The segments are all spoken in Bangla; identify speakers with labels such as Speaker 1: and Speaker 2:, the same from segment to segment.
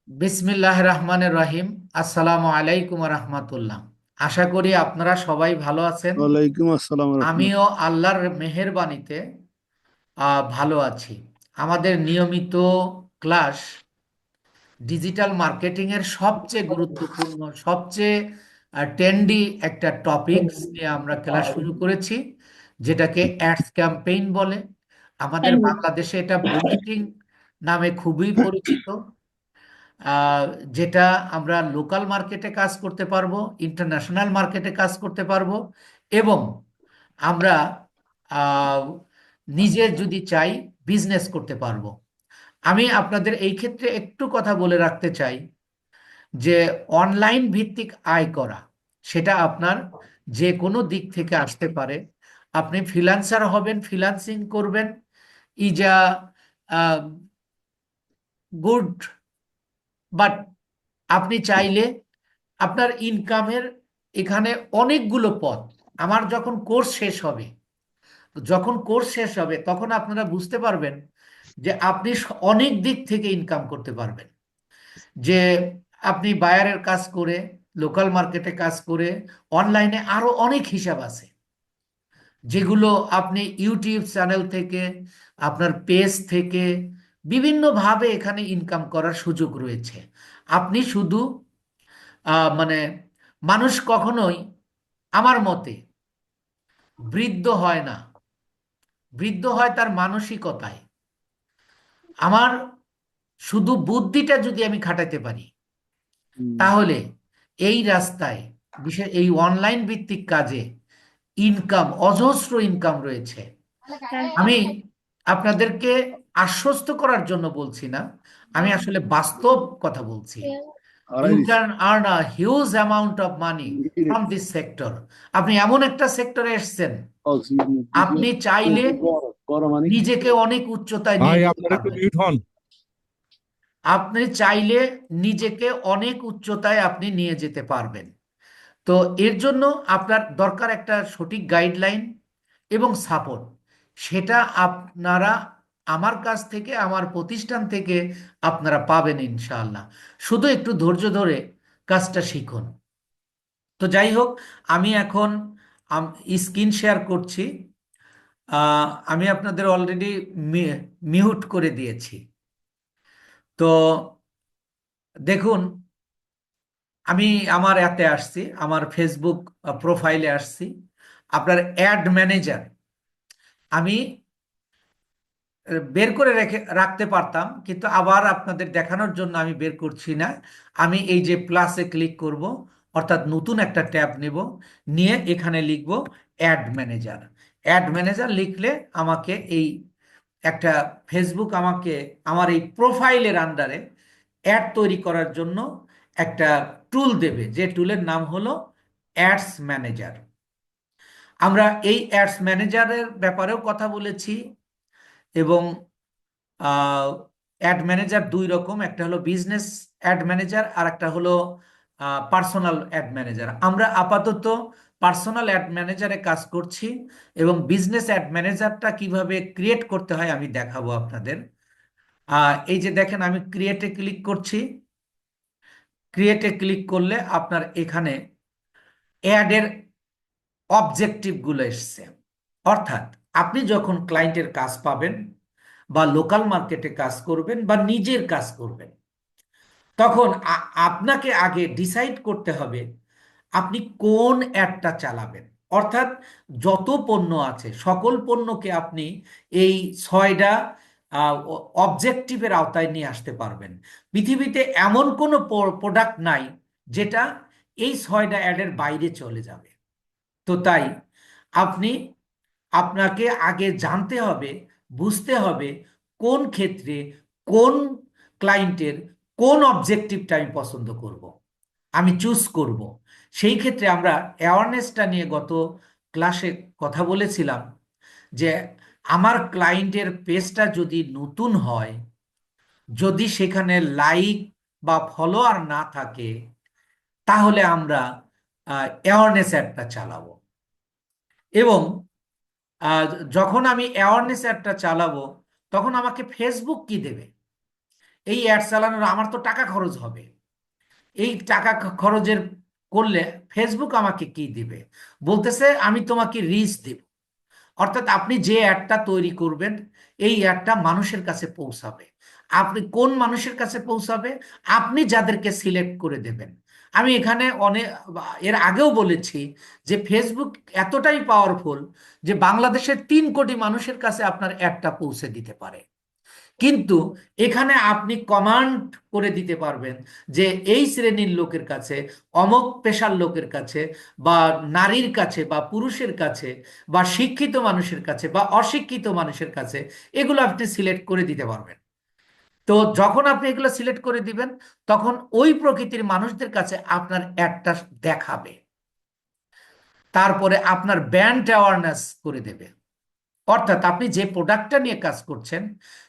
Speaker 1: বিসমিল্লাহ রহমানের রহিম। আসসালামু আলাইকুম রহমতুল্লাহ। আশা করি আপনারা সবাই ভালো আছেন।
Speaker 2: ওয়ালাইকুম আসসালাম
Speaker 1: আমিও
Speaker 2: রহমতুল্লাহ।
Speaker 1: আল্লাহর মেহেরবানিতে ভালো আছি। আমাদের নিয়মিত ক্লাস ডিজিটাল মার্কেটিং এর সবচেয়ে গুরুত্বপূর্ণ, সবচেয়ে ট্রেন্ডি একটা টপিকস নিয়ে আমরা ক্লাস শুরু করেছি, যেটাকে অ্যাডস ক্যাম্পেইন বলে। আমাদের বাংলাদেশে এটা বুস্টিং নামে খুবই পরিচিত। আহ, যেটা আমরা লোকাল মার্কেটে কাজ করতে পারবো, ইন্টারন্যাশনাল মার্কেটে কাজ করতে পারবো, এবং আমরা আহ, নিজে যদি চাই বিজনেস করতে পারবো। আমি আপনাদের এই ক্ষেত্রে একটু কথা বলে রাখতে চাই যে অনলাইন ভিত্তিক আয় করা, সেটা আপনার যে কোনো দিক থেকে আসতে পারে। আপনি ফ্রিল্যান্সার হবেন, ফ্রিল্যান্সিং করবেন, ইজ আ গুড, বাট আপনি চাইলে আপনার ইনকামের এখানে অনেকগুলো পথ। আমার যখন কোর্স শেষ হবে তখন আপনারা বুঝতে পারবেন যে আপনি অনেক দিক থেকে ইনকাম করতে পারবেন। যে আপনি বায়ারের কাজ করে, লোকাল মার্কেটে কাজ করে, অনলাইনে আরো অনেক হিসাব আছে যেগুলো আপনি ইউটিউব চ্যানেল থেকে, আপনার পেজ থেকে বিভিন্নভাবে এখানে ইনকাম করার সুযোগ রয়েছে। আপনি শুধু মানে মানুষ কখনোই আমার মতে বৃদ্ধ হয় না, বৃদ্ধ হয় তার মানসিকতায়। আমার শুধু বুদ্ধিটা যদি আমি খাটাতে পারি,
Speaker 2: হুম।
Speaker 1: তাহলে এই রাস্তায়, বিশেষ এই অনলাইন ভিত্তিক কাজে ইনকাম, অজস্র ইনকাম রয়েছে। আমি আপনাদেরকে আশ্বস্ত করার জন্য বলছি না, আমি আসলে বাস্তব কথা বলছি।
Speaker 2: হারাই
Speaker 1: ইউ
Speaker 2: দিছি।
Speaker 1: Can earn a huge amount of money from this sector. আপনি এমন একটা সেক্টরে এসেছেন, আপনি চাইলে
Speaker 2: মানে
Speaker 1: নিজেকে অনেক উচ্চতায় নিয়ে
Speaker 3: ভাই
Speaker 1: যেতে
Speaker 3: আপনার একটু
Speaker 1: পারবেন।
Speaker 3: মিউট হন।
Speaker 1: আপনি চাইলে নিজেকে অনেক উচ্চতায় আপনি নিয়ে যেতে পারবেন। তো এর জন্য আপনার দরকার একটা সঠিক গাইডলাইন এবং সাপোর্ট। সেটা আপনারা আমার কাছ থেকে, আমার প্রতিষ্ঠান থেকে আপনারা পাবেন ইনশাআল্লাহ। শুধু একটু ধৈর্য ধরে কাজটা শিখুন। তো যাই হোক, আমি এখন স্ক্রিন শেয়ার করছি। আমি আপনাদের অলরেডি মিউট করে দিয়েছি। তো দেখুন, আমি আমার অ্যাতে আসছি, আমার ফেসবুক প্রোফাইলে আসছি। আপনার অ্যাড ম্যানেজার আমি বের করে রাখতে পারতাম, কিন্তু আবার আপনাদের দেখানোর জন্য আমি বের করছি না। আমি এই যে প্লাসে ক্লিক করব, অর্থাৎ নতুন একটা ট্যাব নেব, নিয়ে এখানে লিখব অ্যাড ম্যানেজার। অ্যাড ম্যানেজার লিখলে আমাকে এই একটা ফেসবুক আমাকে আমার এই প্রোফাইলের আন্ডারে অ্যাড তৈরি করার জন্য একটা টুল দেবে, যে টুলের নাম হলো অ্যাডস ম্যানেজার। আমরা এই অ্যাডস ম্যানেজারের ব্যাপারেও কথা বলেছি। এবং অ্যাড ম্যানেজার দুই রকম, একটা হলো বিজনেস অ্যাড ম্যানেজার, আর একটা হলো পার্সোনাল অ্যাড ম্যানেজার। আমরা আপাতত পার্সোনাল অ্যাড ম্যানেজারে কাজ করছি, এবং বিজনেস অ্যাড ম্যানেজারটা কিভাবে ক্রিয়েট করতে হয় আমি দেখাবো আপনাদের। এই যে দেখেন, আমি ক্রিয়েটে ক্লিক করছি। ক্রিয়েটে ক্লিক করলে আপনার এখানে অ্যাডের অবজেক্টিভগুলো এসছে। অর্থাৎ আপনি যখন ক্লায়েন্টের কাজ পাবেন, বা লোকাল মার্কেটে কাজ করবেন, বা নিজের কাজ করবেন, তখন আপনাকে আগে ডিসাইড করতে হবে আপনি কোন অ্যাডটা চালাবেন। অর্থাৎ যত পণ্য আছে সকল পণ্যকে আপনি এই 6টা অবজেক্টিভের আওতায় নিয়ে আসতে পারবেন। পৃথিবীতে এমন কোনো প্রোডাক্ট নাই যেটা এই 6টা অ্যাডের বাইরে চলে যাবে। তো তাই আপনি, আপনাকে আগে জানতে হবে, বুঝতে হবে কোন ক্ষেত্রে, কোন ক্লায়েন্টের কোন অবজেক্টিভটা আমি পছন্দ করব, আমি চুজ করব। সেই ক্ষেত্রে আমরা অ্যাওয়ারনেসটা নিয়ে গত ক্লাসে কথা বলেছিলাম, যে আমার ক্লায়েন্টের পেজটা যদি নতুন হয়, যদি সেখানে লাইক বা ফলোয়ার না থাকে, তাহলে আমরা অ্যাওয়ারনেস অ্যাডটা চালাবো। এবং যখন আমি অ্যাওয়ারনেস অ্যাডটা চালাবো, তখন আমাকে ফেসবুক কি দেবে? এই অ্যাড চালানোর আমার তো টাকা খরচ হবে। এই টাকা খরচের করলে ফেসবুক আমাকে কি দিবে? বলতেছে আমি তোমাকে রিচ দেব। অর্থাৎ আপনি যে অ্যাডটা তৈরি করবেন এই অ্যাডটা মানুষের কাছে পৌঁছাবে। আপনি কোন মানুষের কাছে পৌঁছাবে? আপনি যাদেরকে সিলেক্ট করে দেবেন। আমি এখানে অনেক এর আগেও বলেছি যে ফেসবুক এতটাই পাওয়ারফুল যে বাংলাদেশের 3 কোটি মানুষের কাছে আপনার অ্যাডটা পৌঁছে দিতে পারে। কিন্তু এখানে আপনি কমান্ড করে দিতে পারবেন যে এই শ্রেণীর লোকের কাছে, অমুক পেশার লোকের কাছে, বা নারীর কাছে, বা পুরুষের কাছে, বা শিক্ষিত মানুষের কাছে, বা অশিক্ষিত মানুষের কাছে, এগুলো আপনি সিলেক্ট করে দিতে পারবেন। তো যখন আপনি এগুলো সিলেক্ট করে দিবেন তখন ওই প্রকৃতির মানুষদের কাছে আপনার অ্যাডটা দেখাবে। তারপরে আপনার ব্র্যান্ড অ্যাওয়ারনেস করে দেবে। অর্থাৎ আপনি যে প্রোডাক্টটা নিয়ে কাজ করছেন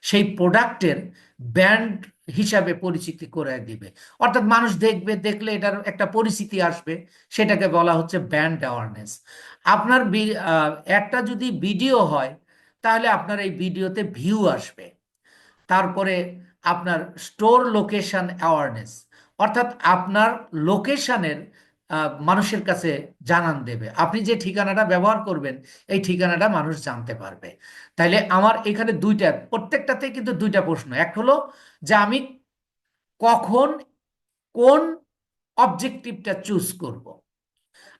Speaker 1: সেই প্রোডাক্টের ব্র্যান্ড হিসাবে পরিচিতি করে দিবে। অর্থাৎ মানুষ দেখবে, দেখলে এটার একটা পরিচিতি আসবে, সেটাকে বলা হচ্ছে ব্র্যান্ড অ্যাওয়ারনেস। আপনার একটা যদি ভিডিও হয় তাহলে আপনার এই ভিডিওতে ভিউ আসবে। তারপরে আপনার স্টোর লোকেশন অ্যাওয়ারনেস, অর্থাৎ আপনার লোকেশনের মানুষের কাছে জানান দেবে। আপনি যে ঠিকানাটা ব্যবহার করবেন এই ঠিকানাটা মানুষ জানতে পারবে। তাইলে আমার এখানে দুইটা, প্রত্যেকটাতে কিন্তু দুইটা প্রশ্ন। এক হলো যে আমি কখন কোন অবজেক্টিভটা চুজ করব,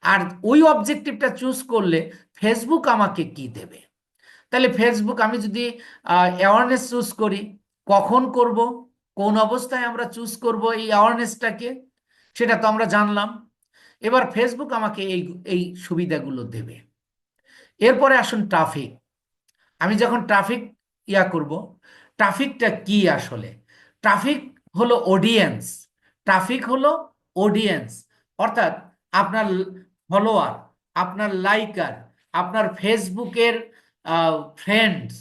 Speaker 1: আর ওই অবজেক্টিভটা চুজ করলে ফেসবুক আমাকে কি দেবে। তাহলে ফেসবুক আমি যদি অ্যাওয়ারনেস চুজ করি, কখন করব, কোন অবস্থায় আমরা চুজ করব এই অ্যাওয়ারনেসটাকে, সেটা তো আমরা জানলাম। এবার ফেসবুক আমাকে এই এই সুবিধাগুলো দেবে। এরপরে আসুন ট্রাফিক। আমি যখন ট্রাফিক করব, ট্রাফিকটা কি আসলে? ট্রাফিক হলো অডিয়েন্স। ট্রাফিক হলো অডিয়েন্স, অর্থাৎ আপনার ফলোয়ার, আপনার লাইকার, আপনার ফেসবুকের ফ্রেন্ডস,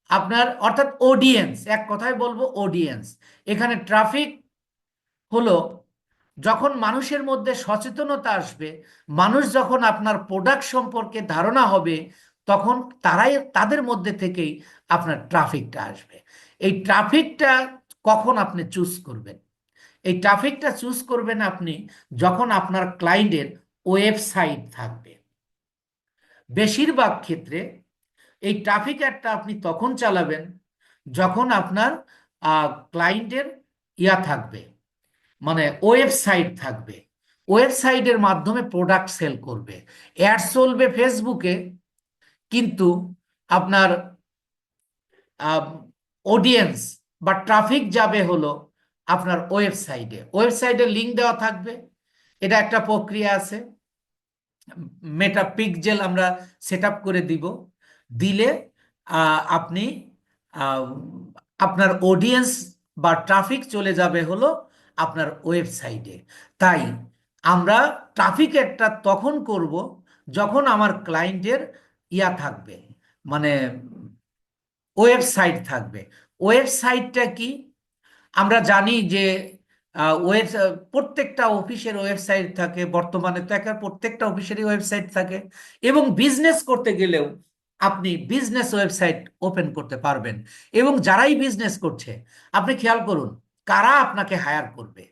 Speaker 1: আপনার অর্থাৎ অডিয়েন্স, এক কথায় বলবো অডিয়েন্স। এখানে ট্রাফিক হলো যখন মানুষের মধ্যে সচেতনতা আসবে, মানুষ যখন আপনার প্রোডাক্ট সম্পর্কে ধারণা হবে, তখন তাদের মধ্যে থেকেই আপনার ট্রাফিকটা আসবে। এই ট্রাফিকটা কখন আপনি চুজ করবেন? এই ট্রাফিকটা চুজ করবেন আপনি যখন আপনার ক্লায়েন্টের ওয়েবসাইট থাকবে। বেশিরভাগ ক্ষেত্রে এই ট্রাফিক অ্যাডটা আপনি তখন চালাবেন যখন আপনার ক্লায়েন্টের থাকবে, মানে ওয়েবসাইট থাকবে। ওয়েবসাইটের মাধ্যমে প্রোডাক্ট সেল করবে। অ্যাড চলবে ফেসবুকে, কিন্তু আপনার অডিয়েন্স বা ট্রাফিক যাবে হলো আপনার ওয়েবসাইটে। ওয়েবসাইটে লিঙ্ক দেওয়া থাকবে। এটা একটা প্রক্রিয়া আছে, মেটা পিক্সেল আমরা সেট আপ করে দিব। দিলে আপনি আহ, আপনার অডিয়েন্স বা ট্রাফিক চলে যাবে হলো আপনার ওয়েবসাইটে। তাই আমরা ট্রাফিক একটা তখন করব যখন আমার ক্লায়েন্টের থাকবে, মানে ওয়েবসাইট থাকবে। ওয়েবসাইটটা কি? আমরা জানি যে ওয়েব প্রত্যেকটা অফিসের ওয়েবসাইট থাকে, বর্তমানে তো একটা প্রত্যেকটা অফিসেরই ওয়েবসাইট থাকে। এবং বিজনেস করতে গেলেও আপনি বিজনেস ওয়েবসাইট ওপেন করতে পারবেন। এবং যারাই বিজনেস করছে, আপনি খেয়াল করুন কারা আপনাকে হায়ার করবে।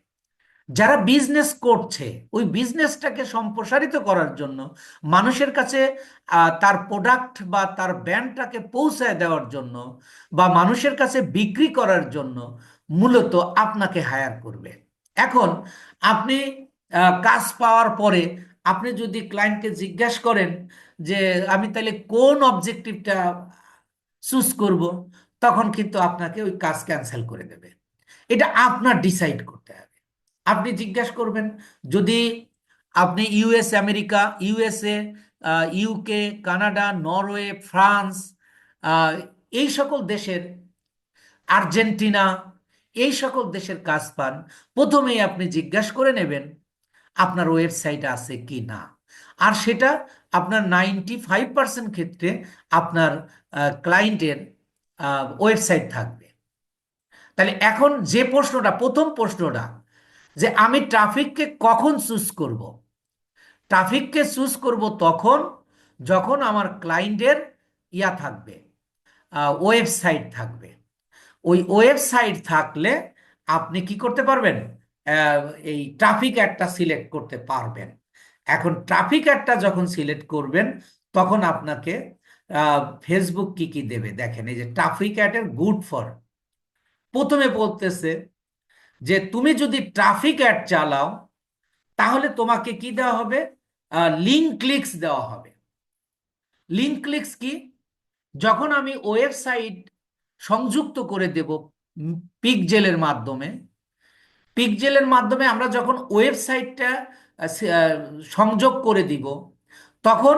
Speaker 1: যারা বিজনেস করছে ওই বিজনেসটাকে সম্প্রসারিত করার জন্য, মানুষের কাছে তার প্রোডাক্ট বা তার ব্র্যান্ডটাকে পৌঁছায় দেওয়ার জন্য, বা মানুষের কাছে বিক্রি করার জন্য মূলত আপনাকে হায়ার করবে। এখন আপনি কাজ পাওয়ার পরে আপনি যদি ক্লায়েন্টকে জিজ্ঞাসা করেন যে আমি তাহলে কোন অবজেক্টিভটা চুজ করব, তখন কিন্তু আপনাকে ওই কাজ ক্যান্সেল করে দেবে। এটা আপনার ডিসাইড করতে হবে। আপনি জিজ্ঞাসা করবেন, যদি আপনি US America, USA, UK, Canada, Norway, France, আহ, এই সকল দেশের, আর্জেন্টিনা, এই সকল দেশের কাজ পান, প্রথমেই আপনি জিজ্ঞাসা করে নেবেন আপনার ওয়েবসাইট আছে কি না। আর সেটা আপনার 95% ক্ষেত্রে আপনার ক্লায়েন্টের ওয়েবসাইট থাকবে। তাহলে এখন যে প্রশ্নটা, প্রথম প্রশ্নটা, যে আমি ট্রাফিককে কখন চুজ করব? ট্রাফিককে চুজ করব তখন যখন আমার ক্লায়েন্টের থাকবে, ওয়েবসাইট থাকবে। ওই ওয়েবসাইট থাকলে আপনি কি করতে পারবেন? আহ, এই ট্রাফিক অ্যাডটা সিলেক্ট করতে পারবেন। এখন ট্রাফিক অ্যাডটা যখন সিলেক্ট করবেন তখন আপনাকে ফেসবুক কি কি দেবে দেখেন। এই যে ট্রাফিক অ্যাডের গুড ফর, প্রথমে বলতেছে যে তুমি যদি ট্রাফিক অ্যাড চালাও তাহলে তোমাকে কি দেওয়া হবে? লিঙ্ক ক্লিকস দেওয়া হবে। লিঙ্ক ক্লিকস কি? যখন আমি ওয়েবসাইট সংযুক্ত করে দেব পিকজেলের মাধ্যমে, পিকজেলের মাধ্যমে আমরা যখন ওয়েবসাইটটা সংযোগ করে দিব তখন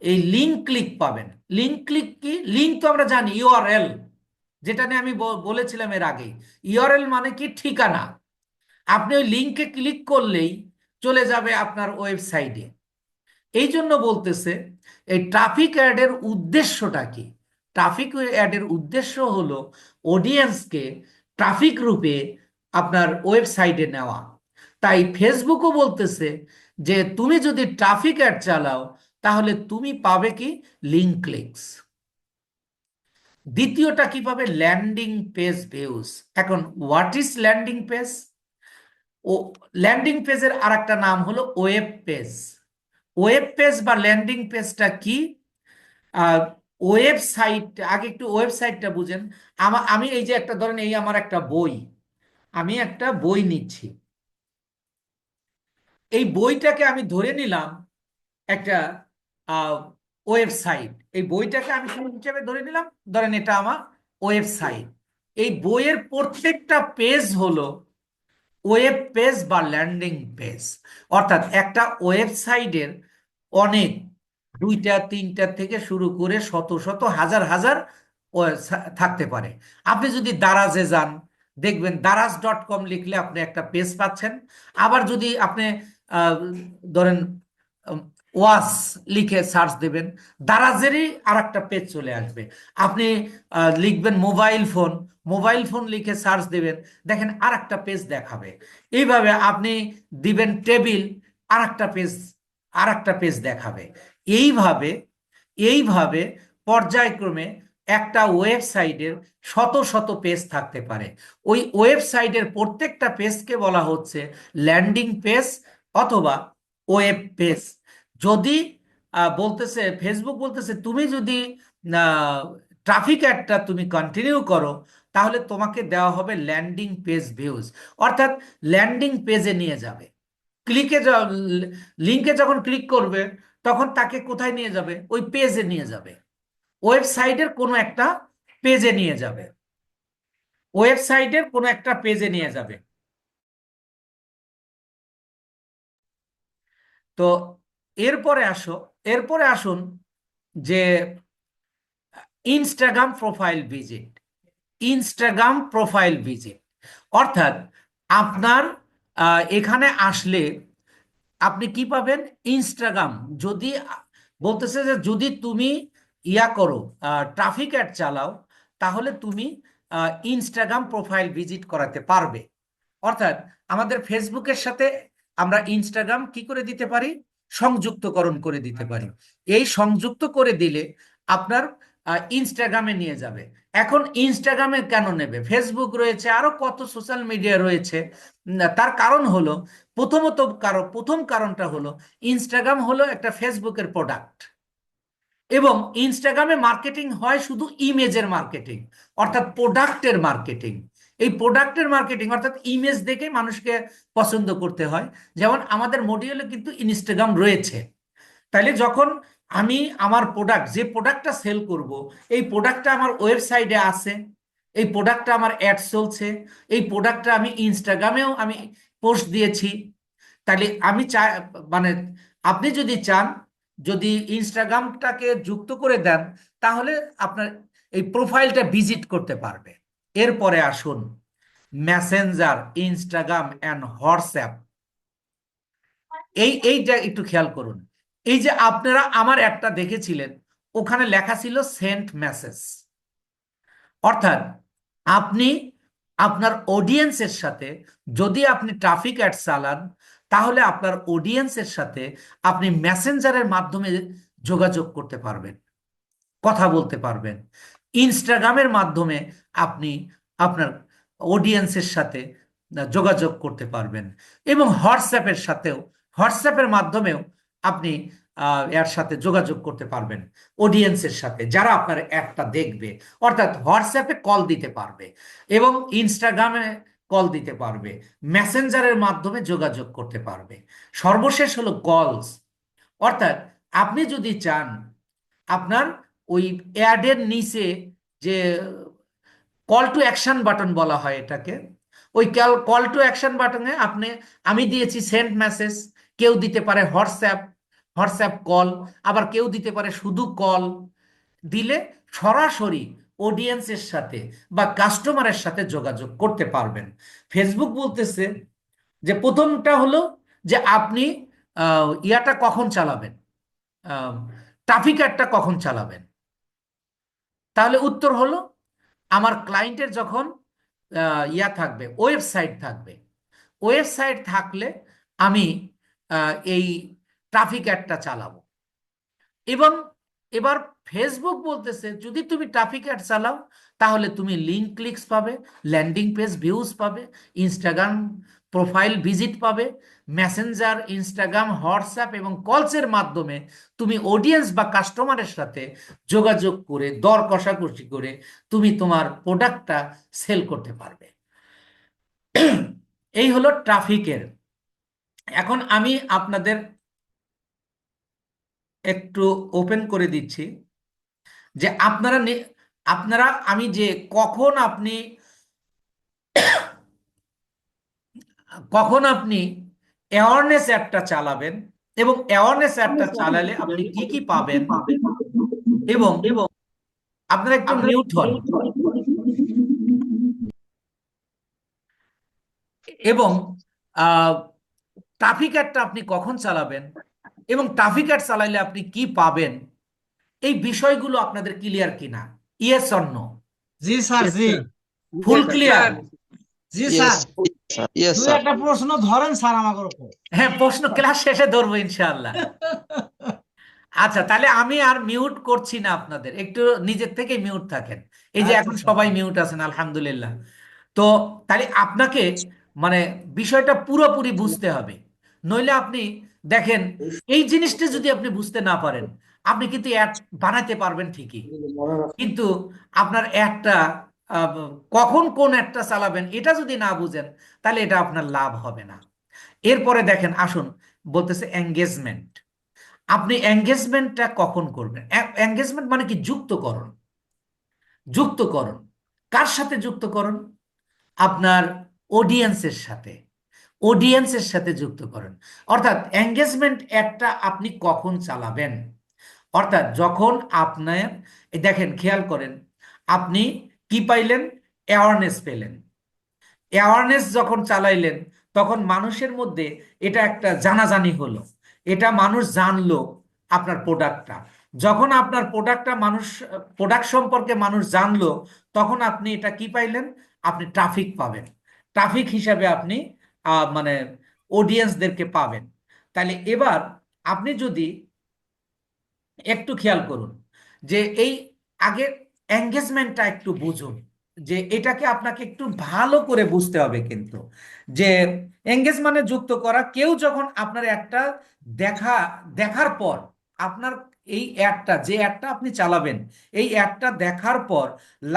Speaker 1: এই লিঙ্ক ক্লিক পাবেন। লিঙ্ক ক্লিক কি? লিঙ্ক তো আমরা জানি ইউআরএল, যেটা নিয়ে আমি বলেছিলাম এর আগে। ইউআরএল মানে কি? ঠিকানা। আপনি ওই লিঙ্কে ক্লিক করলেই চলে যাবে আপনার ওয়েবসাইটে। এই জন্য বলতেছে এই ট্রাফিক অ্যাডের উদ্দেশ্যটা কি? ট্রাফিক অ্যাডের উদ্দেশ্য হলো অডিয়েন্সকে ট্রাফিক রূপে আপনার ওয়েবসাইটে নেওয়া। তাই ফেসবুকও বলতেছে যে তুমি যদি ট্রাফিক অ্যাড চালাও তাহলে তুমি পাবে কি? Link clicks. দ্বিতীয়টা কি পাবে? Landing page views. এখন হোয়াট ইজ ল্যান্ডিং পেজ? ও ল্যান্ডিং পেজের আর একটা নাম হলো ওয়েব পেজ। ওয়েব পেজ বা ল্যান্ডিং পেজটা কি? ওয়েবসাইট, আগে একটু ওয়েবসাইটটা বুঝেন। আমি এই যে একটা ধরেন, এই আমার একটা বই, আমি একটা বই নিচ্ছি। এই বইটাকে আমি ধরে নিলাম একটা ওয়েবসাইট। এই বইটাকে আমি কি হিসেবে ধরে নিলাম? ধরেন এটা আমার ওয়েবসাইট। এই বইয়ের প্রত্যেকটা পেজ হলো ওয়েব পেজ বা ল্যান্ডিং পেজ। অর্থাৎ একটা ওয়েবসাইটের অনেক, দুইটা তিনটা থেকে শুরু করে শত শত হাজার হাজার থাকতে পারে। আপনি যদি দারাজে যান দেখবেন daraz.com লিখলে আপনি একটা পেজ পাচ্ছেন। আবার যদি আপনি আহ, ধরেন ওয়াস লিখে সার্চ দেবেন, দারাজেরই আর একটা পেজ চলে আসবে। আপনি লিখবেন মোবাইল ফোন, মোবাইল ফোন লিখে সার্চ দেবেন, দেখেন আর একটা পেজ দেখাবে। এইভাবে আপনি দিবেন টেবিল, আর একটা পেজ, আর একটা পেজ দেখাবে। এইভাবে এইভাবে পর্যায়ক্রমে একটা ওয়েবসাইটের শত শত পেজ থাকতে পারে। ওই ওয়েবসাইটের প্রত্যেকটা পেজকে বলা হচ্ছে ল্যান্ডিং পেজ অথবা ওয়েব পেজ। যদি বলতেছে ফেসবুক বলতেছে তুমি যদি ট্রাফিক অ্যাডটা তুমি কন্টিনিউ করো তাহলে তোমাকে দেওয়া হবে ল্যান্ডিং পেজ ভিউজ। অর্থাৎ ল্যান্ডিং পেজে নিয়ে যাবে। ক্লিকে, লিঙ্কে যখন ক্লিক করবে তখন তাকে কোথায় নিয়ে যাবে? ওই পেজে নিয়ে যাবে, ওয়েবসাইটের কোনো একটা পেজে নিয়ে যাবে, ওয়েবসাইটের কোনো একটা পেজে নিয়ে যাবে। তো এরপরে আসুন যে Instagram profile visit. Instagram profile visit অর্থাৎ আপনার এখানে আসলে আপনি কি পাবেন? ইনস্টাগ্রাম, যদি বলতেছে যে যদি তুমি ইয়া করো, ট্রাফিক অ্যাড চালাও, তাহলে তুমি ইনস্টাগ্রাম প্রোফাইল ভিজিট করাতে পারবে। অর্থাৎ আমাদের ফেসবুকের সাথে আমরা ইনস্টাগ্রাম কি করে দিতে পারি? সংযুক্তকরণ করে দিতে পারি। এই সংযুক্ত করে দিলে আপনার ইনস্টাগ্রামে নিয়ে যাবে। এখন ইনস্টাগ্রামে কেন নেবে? ফেসবুক রয়েছে, আরো কত সোশ্যাল মিডিয়া রয়েছে। তার কারণ হলো, প্রথম কারণটা হলো ইনস্টাগ্রাম হলো একটা ফেসবুকের প্রোডাক্ট, এবং ইনস্টাগ্রামে মার্কেটিং হয় শুধু ইমেজের মার্কেটিং, অর্থাৎ প্রোডাক্টের মার্কেটিং। এই প্রোডাক্টের মার্কেটিং অর্থাৎ ইমেজ দেখে মানুষকে পছন্দ করতে হয়। যেমন আমাদের মডিউলে কিন্তু ইনস্টাগ্রাম রয়েছে। তাইলে যখন আমি আমার প্রোডাক্ট, যে প্রোডাক্টটা সেল করব, এই প্রোডাক্টটা আমার ওয়েবসাইটে আছে, এই প্রোডাক্টটা আমার অ্যাড চলছে, এই প্রোডাক্টটা আমি ইনস্টাগ্রামেও আমি পোস্ট দিয়েছি, তাহলে আমি চাই, মানে আপনি যদি চান, যদি ইনস্টাগ্রামটাকে যুক্ত করে দেন তাহলে আপনার এই প্রোফাইলটা ভিজিট করতে পারবে। এরপরে আসুন মেসেঞ্জার, ইনস্টাগ্রাম অ্যান্ড হোয়াটসঅ্যাপ। এইটা একটু খেয়াল করুন। এই যে আপনারা আমার একটা দেখেছিলেন, ওখানে লেখা ছিল সেন্ট মেসেজ। অর্থাৎ আপনি আপনার অডিয়েন্সের সাথে যদি আপনি ট্রাফিক অ্যাড চালান তাহলে আপনার অডিয়েন্সের সাথে আপনি মেসেঞ্জারের মাধ্যমে যোগাযোগ করতে পারবেন, কথা বলতে পারবেন। ইনস্টাগ্রামের মাধ্যমে আপনি আপনার অডিয়েন্সের সাথে যোগাযোগ করতে পারবেন। এবং হোয়াটসঅ্যাপের সাথেও, হোয়াটসঅ্যাপের মাধ্যমেও আপনি এর সাথে যোগাযোগ করতে পারবেন অডিয়েন্সের সাথে যারা আপনার অ্যাডটা দেখবে। অর্থাৎ হোয়াটসঅ্যাপে কল দিতে পারবে এবং ইনস্টাগ্রামে কল দিতে পারবে, মেসেঞ্জারের মাধ্যমে যোগাযোগ করতে পারবে। সর্বশেষ হলো কলস। অর্থাৎ আপনি যদি চান আপনার ওই অ্যাডের নিচে যে কল টু অ্যাকশন বাটন বলা হয় এটাকে, ওই কল টু অ্যাকশন বাটনে আপনি, আমি দিয়েছি সেন্ড মেসেজ, কেউ দিতে পারে হোয়াটসঅ্যাপ, হোয়াটসঅ্যাপ কল, আবার কেউ দিতে পারে শুধু কল। দিলে সরাসরি অডিয়েন্সের সাথে বা কাস্টমারের সাথে যোগাযোগ করতে পারবেন। ফেসবুক বলতেছে যে প্রথমটা হলো যে আপনি ইয়াটা কখন চালাবেন, ট্রাফিক অ্যাডটা কখন চালাবেন। তাহলে উত্তর হলো আমার ক্লায়েন্টের যখন ইয়া থাকবে, ওয়েবসাইট থাকবে, ওয়েবসাইট থাকলে আমি এই ট্রাফিক অ্যাডটা চালাবো। এবং এবার ফেসবুক বলতেছে যদি তুমি ট্রাফিক অ্যাড চালাও তাহলে তুমি লিঙ্ক ক্লিকস পাবে, ল্যান্ডিং পেজ ভিউজ পাবে, ইনস্টাগ্রাম প্রোফাইল ভিজিট পাবে, মেসেঞ্জার, ইনস্টাগ্রাম, হোয়াটসঅ্যাপ এবং কলসের মাধ্যমে তুমি অডিয়েন্স বা কাস্টমারের সাথে যোগাযোগ করে দর কষাকষি করে তুমি তোমার প্রোডাক্টটা সেল করতে পারবে। এই হলো ট্রাফিকের। এখন আমি আপনাদের একটু ওপেন করে দিচ্ছি যে আপনারা আমি যে কখন আপনি অ্যাওয়ারনেস অ্যাডটা চালাবেন এবং অ্যাওয়ারনেস অ্যাডটা চালালে আপনি কি কি পাবেন। এবং আপনারা একটু মিউট হন। এবং ট্রাফিক অ্যাডটা আপনি কখন চালাবেন এবং ট্রাফিক অ্যাড চালাইলে আপনি কি পাবেন, এই বিষয়গুলো আপনাদের ক্লিয়ার কিনা? Yes or no?
Speaker 3: জি স্যার, জি
Speaker 1: ফুল ক্লিয়ার?
Speaker 3: জি
Speaker 4: Yes,
Speaker 3: স্যার।
Speaker 4: sir. Yes,
Speaker 3: দুই
Speaker 4: sir.
Speaker 3: একটা প্রশ্ন ধরেন স্যার আমাকে উপর।
Speaker 1: হ্যাঁ, প্রশ্ন ক্লাস শেষে ধরবো ইনশাআল্লাহ। আচ্ছা, তাহলে আমি আর মিউট করছি না, আপনাদের একটু নিজের থেকে মিউট থাকেন। এই যে
Speaker 3: আচ্ছা
Speaker 1: এখন
Speaker 3: স্যার।
Speaker 1: সবাই মিউট আছেন আলহামদুলিল্লাহ। তো তাহলে আপনাকে মানে বিষয়টা পুরোপুরি বুঝতে হবে, নইলে আপনি দেখেন এই জিনিসটা যদি আপনি বুঝতে না পারেন আপনি কিন্তু অ্যাড বানাতে পারবেন ঠিকই, কিন্তু আপনার অ্যাডটা কখন কোন অ্যাডটা চালাবেন এটা যদি না বুঝেন তাহলে এটা আপনার লাভ হবে না। এরপরে দেখেন, আসুন, বলতেছে এঙ্গেজমেন্ট। আপনি এঙ্গেজমেন্টটা কখন করবেন? এঙ্গেজমেন্ট মানে কি? যুক্তকরণ। যুক্তকরণ কার সাথে যুক্তকরণ? আপনার অডিয়েন্সের সাথে, অডিয়েন্সের সাথে যুক্তকরণ। অর্থাৎ এঙ্গেজমেন্ট একটা আপনি কখন চালাবেন? অর্থাৎ যখন আপনার, দেখেন খেয়াল করেন, আপনি কি পাইলেন? অ্যাওয়ারনেস পেলেন। অ্যাওয়ারনেস যখন চালাইলেন তখন মানুষের মধ্যে এটা একটা জানাজানি হলো, এটা মানুষ জানলো আপনার প্রোডাক্টটা। যখন আপনার প্রোডাক্ট সম্পর্কে মানুষ জানলো তখন আপনি এটা কি পাইলেন? আপনি ট্রাফিক পাবেন। ট্রাফিক হিসাবে আপনি মানে অডিয়েন্সদেরকে পাবেন। তাহলে এবার আপনি যদি একটু খেয়াল করুন যে এই আগে এঙ্গেজমেন্টটা একটু বুঝুন, যে এটাকে আপনাকে একটু ভালো করে বুঝতে হবে কিন্তু, যে এঙ্গেজ মানে যুক্ত করা। কেউ যখন আপনার একটা দেখা দেখার পর আপনার এই অ্যাডটা, যে অ্যাডটা আপনি চালাবেন, এই অ্যাডটা দেখার পর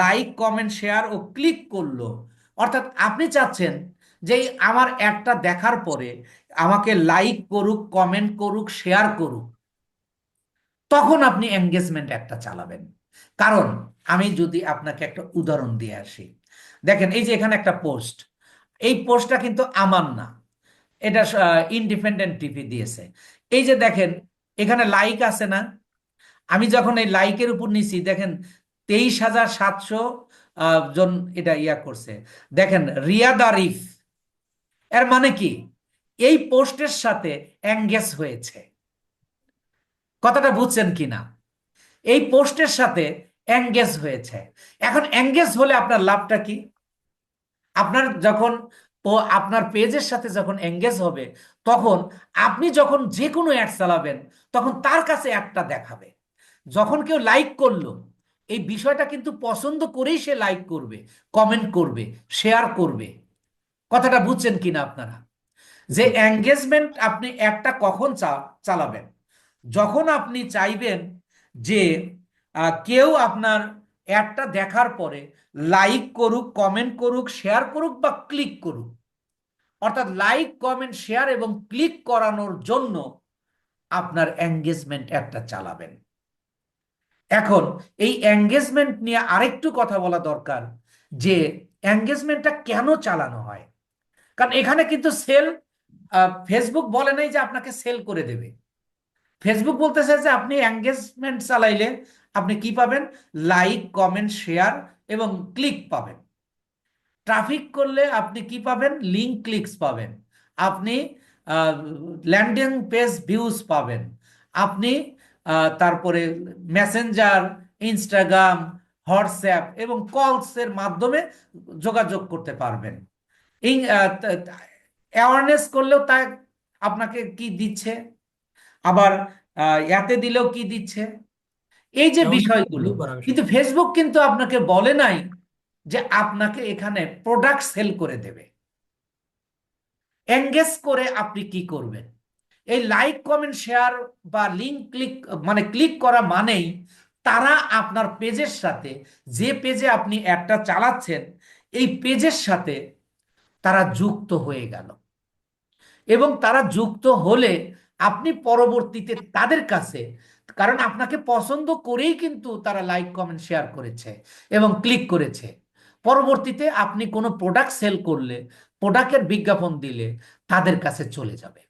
Speaker 1: লাইক, কমেন্ট, শেয়ার ও ক্লিক করলো, অর্থাৎ আপনি চাচ্ছেন যে আমার অ্যাডটা দেখার পরে আমাকে লাইক করুক, কমেন্ট করুক, শেয়ার করুক, তখন আপনি এঙ্গেজমেন্ট একটা চালাবেন। কারণ আমি যদি আপনাকে একটা উদাহরণ দিয়ে আসি, দেখেন এই যে এখানে একটা পোস্ট, এই পোস্টটা কিন্তু আমার না, এটা ইন্ডিপেন্ডেন্ট টিভি দিয়েছে। এই যে দেখেন এখানে লাইক আছে না? আমি যখন এই লাইকের উপর নিছি দেখেন 23,700 জন এটা ইয়া করছে। দেখেন রিয়াদ আরিফ, এর মানে কি? এই পোস্টের সাথে এঙ্গেজ হয়েছে। কথাটা বুঝছেন কিনা? এই পোস্টের সাথে এঙ্গেজ হয়েছে। এখন এঙ্গেজ হলে আপনার লাভটা কি? আপনার যখন আপনার পেজের সাথে যখন এঙ্গেজ হবে তখন আপনি যখন যে কোনো অ্যাড চালাবেন তখন তার কাছে অ্যাডটা দেখাবে। যখন কেউ লাইক করলো এই বিষয়টা কিন্তু পছন্দ করেই সে লাইক করবে, কমেন্ট করবে, শেয়ার করবে। কথাটা বুঝছেন কিনা আপনারা? যে
Speaker 2: জি
Speaker 1: এঙ্গেজমেন্ট আপনি একটা কখন চালাবেন, যখন আপনি চাইবেন যে কেউ আপনার অ্যাডটা দেখার পরে লাইক করুক, কমেন্ট করুক, শেয়ার করুক বা ক্লিক করুক। অর্থাৎ লাইক, কমেন্ট, শেয়ার এবং ক্লিক করানোর জন্য আপনার এঙ্গেজমেন্ট অ্যাডটা চালাবেন। এখন এই এঙ্গেজমেন্ট নিয়ে আরেকটু কথা বলা দরকার, যে এঙ্গেজমেন্টটা কেন চালানো হয়। কারণ এখানে কিন্তু সেল, ফেসবুক বলে নাই যে আপনাকে সেল করে দেবে। ফেসবুক বলতেছে যে আপনি এঙ্গেজমেন্ট চালাইলে আপনি কি পাবেন? লাইক, কমেন্ট, শেয়ার এবং ক্লিক পাবেন। ট্রাফিক করলে আপনি কি পাবেন? লিঙ্ক ক্লিকস পাবেন। আপনি ল্যান্ডিং পেজ ভিউজ পাবেন। আপনি তারপরে মেসেঞ্জার, ইনস্টাগ্রাম, হোয়াটসঅ্যাপ এবং কলসের মাধ্যমে যোগাযোগ করতে পারবেন। অ্যাওয়ারনেস করলেও তা আপনাকে কি দিচ্ছে, আবার ইয়াতে দিলেও কি দিচ্ছে, এই যে বিষয়গুলো। কিন্তু ফেসবুক কিন্তু আপনাকে বলে নাই যে আপনাকে এখানে প্রোডাক্ট সেল করে দেবে। এঙ্গেজ করে আপনি কি করবেন? এই লাইক, কমেন্ট, শেয়ার বা লিঙ্ক ক্লিক, মানে ক্লিক করা মানেই তারা আপনার পেজের সাথে, যে পেজে আপনি অ্যাডটা চালাচ্ছেন এই পেজের সাথে তারা যুক্ত হয়ে গেল। এবং তারা যুক্ত হলে আপনি পরবর্তীতে তাদের কাছে, কারণ আপনাকে পছন্দ করেই কিন্তু তারা লাইক, কমেন্ট, শেয়ার করেছে এবং ক্লিক করেছে, পরবর্তীতে আপনি কোনো প্রোডাক্ট সেল করলে, প্রোডাক্টের বিজ্ঞাপন দিলে তাদের কাছে চলে যাবে,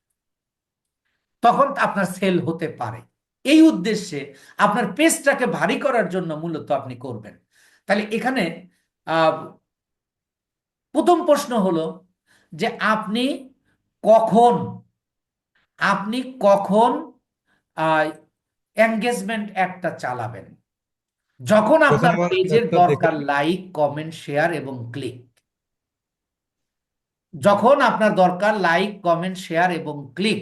Speaker 1: তখন আপনার সেল হতে পারে। এই উদ্দেশ্যে আপনার পেজটাকে ভারী করার জন্য মূলত আপনি করবেন। তাহলে এখানে আহ প্রথম প্রশ্ন হলো যে কখন আপনি কখন এঙ্গেজমেন্ট একটা চালাবেন? যখন আপনার পেজের দরকার লাইক, কমেন্ট, শেয়ার এবং ক্লিক। যখন আপনার দরকার লাইক, কমেন্ট, শেয়ার এবং ক্লিক,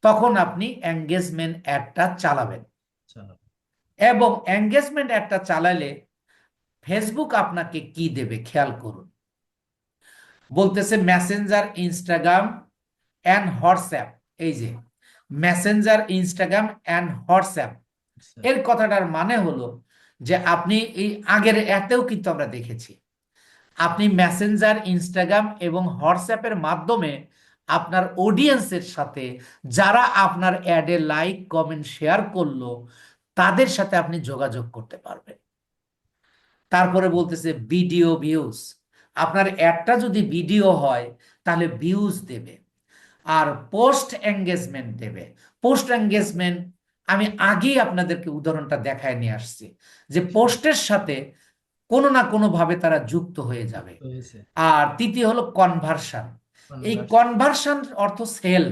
Speaker 1: তখন আপনি এঙ্গেজমেন্ট অ্যাডটা চালাবেন। এবং এঙ্গেজমেন্ট অ্যাডটা চালালে ফেসবুক আপনাকে কি দেবে খেয়াল করুন। বলতেছে মেসেঞ্জার, ইনস্টাগ্রাম অ্যান্ড হোয়াটসঅ্যাপ। এই যে মেসেঞ্জার, ইনস্টাগ্রাম অ্যান্ড হোয়াটসঅ্যাপ, এর কথাটার মানে হলো যে আপনি এই আগের এতেও কিন্তু আমরা দেখেছি, আপনি মেসেঞ্জার, ইনস্টাগ্রাম এবং হোয়াটসঅ্যাপের মাধ্যমে আপনার অডিয়েন্সের সাথে, যারা আপনার অ্যাডে লাইক, কমেন্ট, শেয়ার করলো তাদের সাথে আপনি যোগাযোগ করতে পারবেন। তারপরে বলতেছে ভিডিও ভিউজ। আপনার অ্যাডটা যদি ভিডিও হয় তাহলে ভিউজ দেবে। আর পোস্ট এঙ্গেজমেন্ট দেবে। পোস্ট এঙ্গেজমেন্ট আমি আগেই আপনাদেরকে উদাহরণটা দেখায় নিয়ে আসছি, যে পোস্টের সাথে কোনো না কোনো ভাবে তারা যুক্ত হয়ে যাবে। আর তৃতীয় হলো কনভার্সন। এই কনভার্সন অর্থ সেল।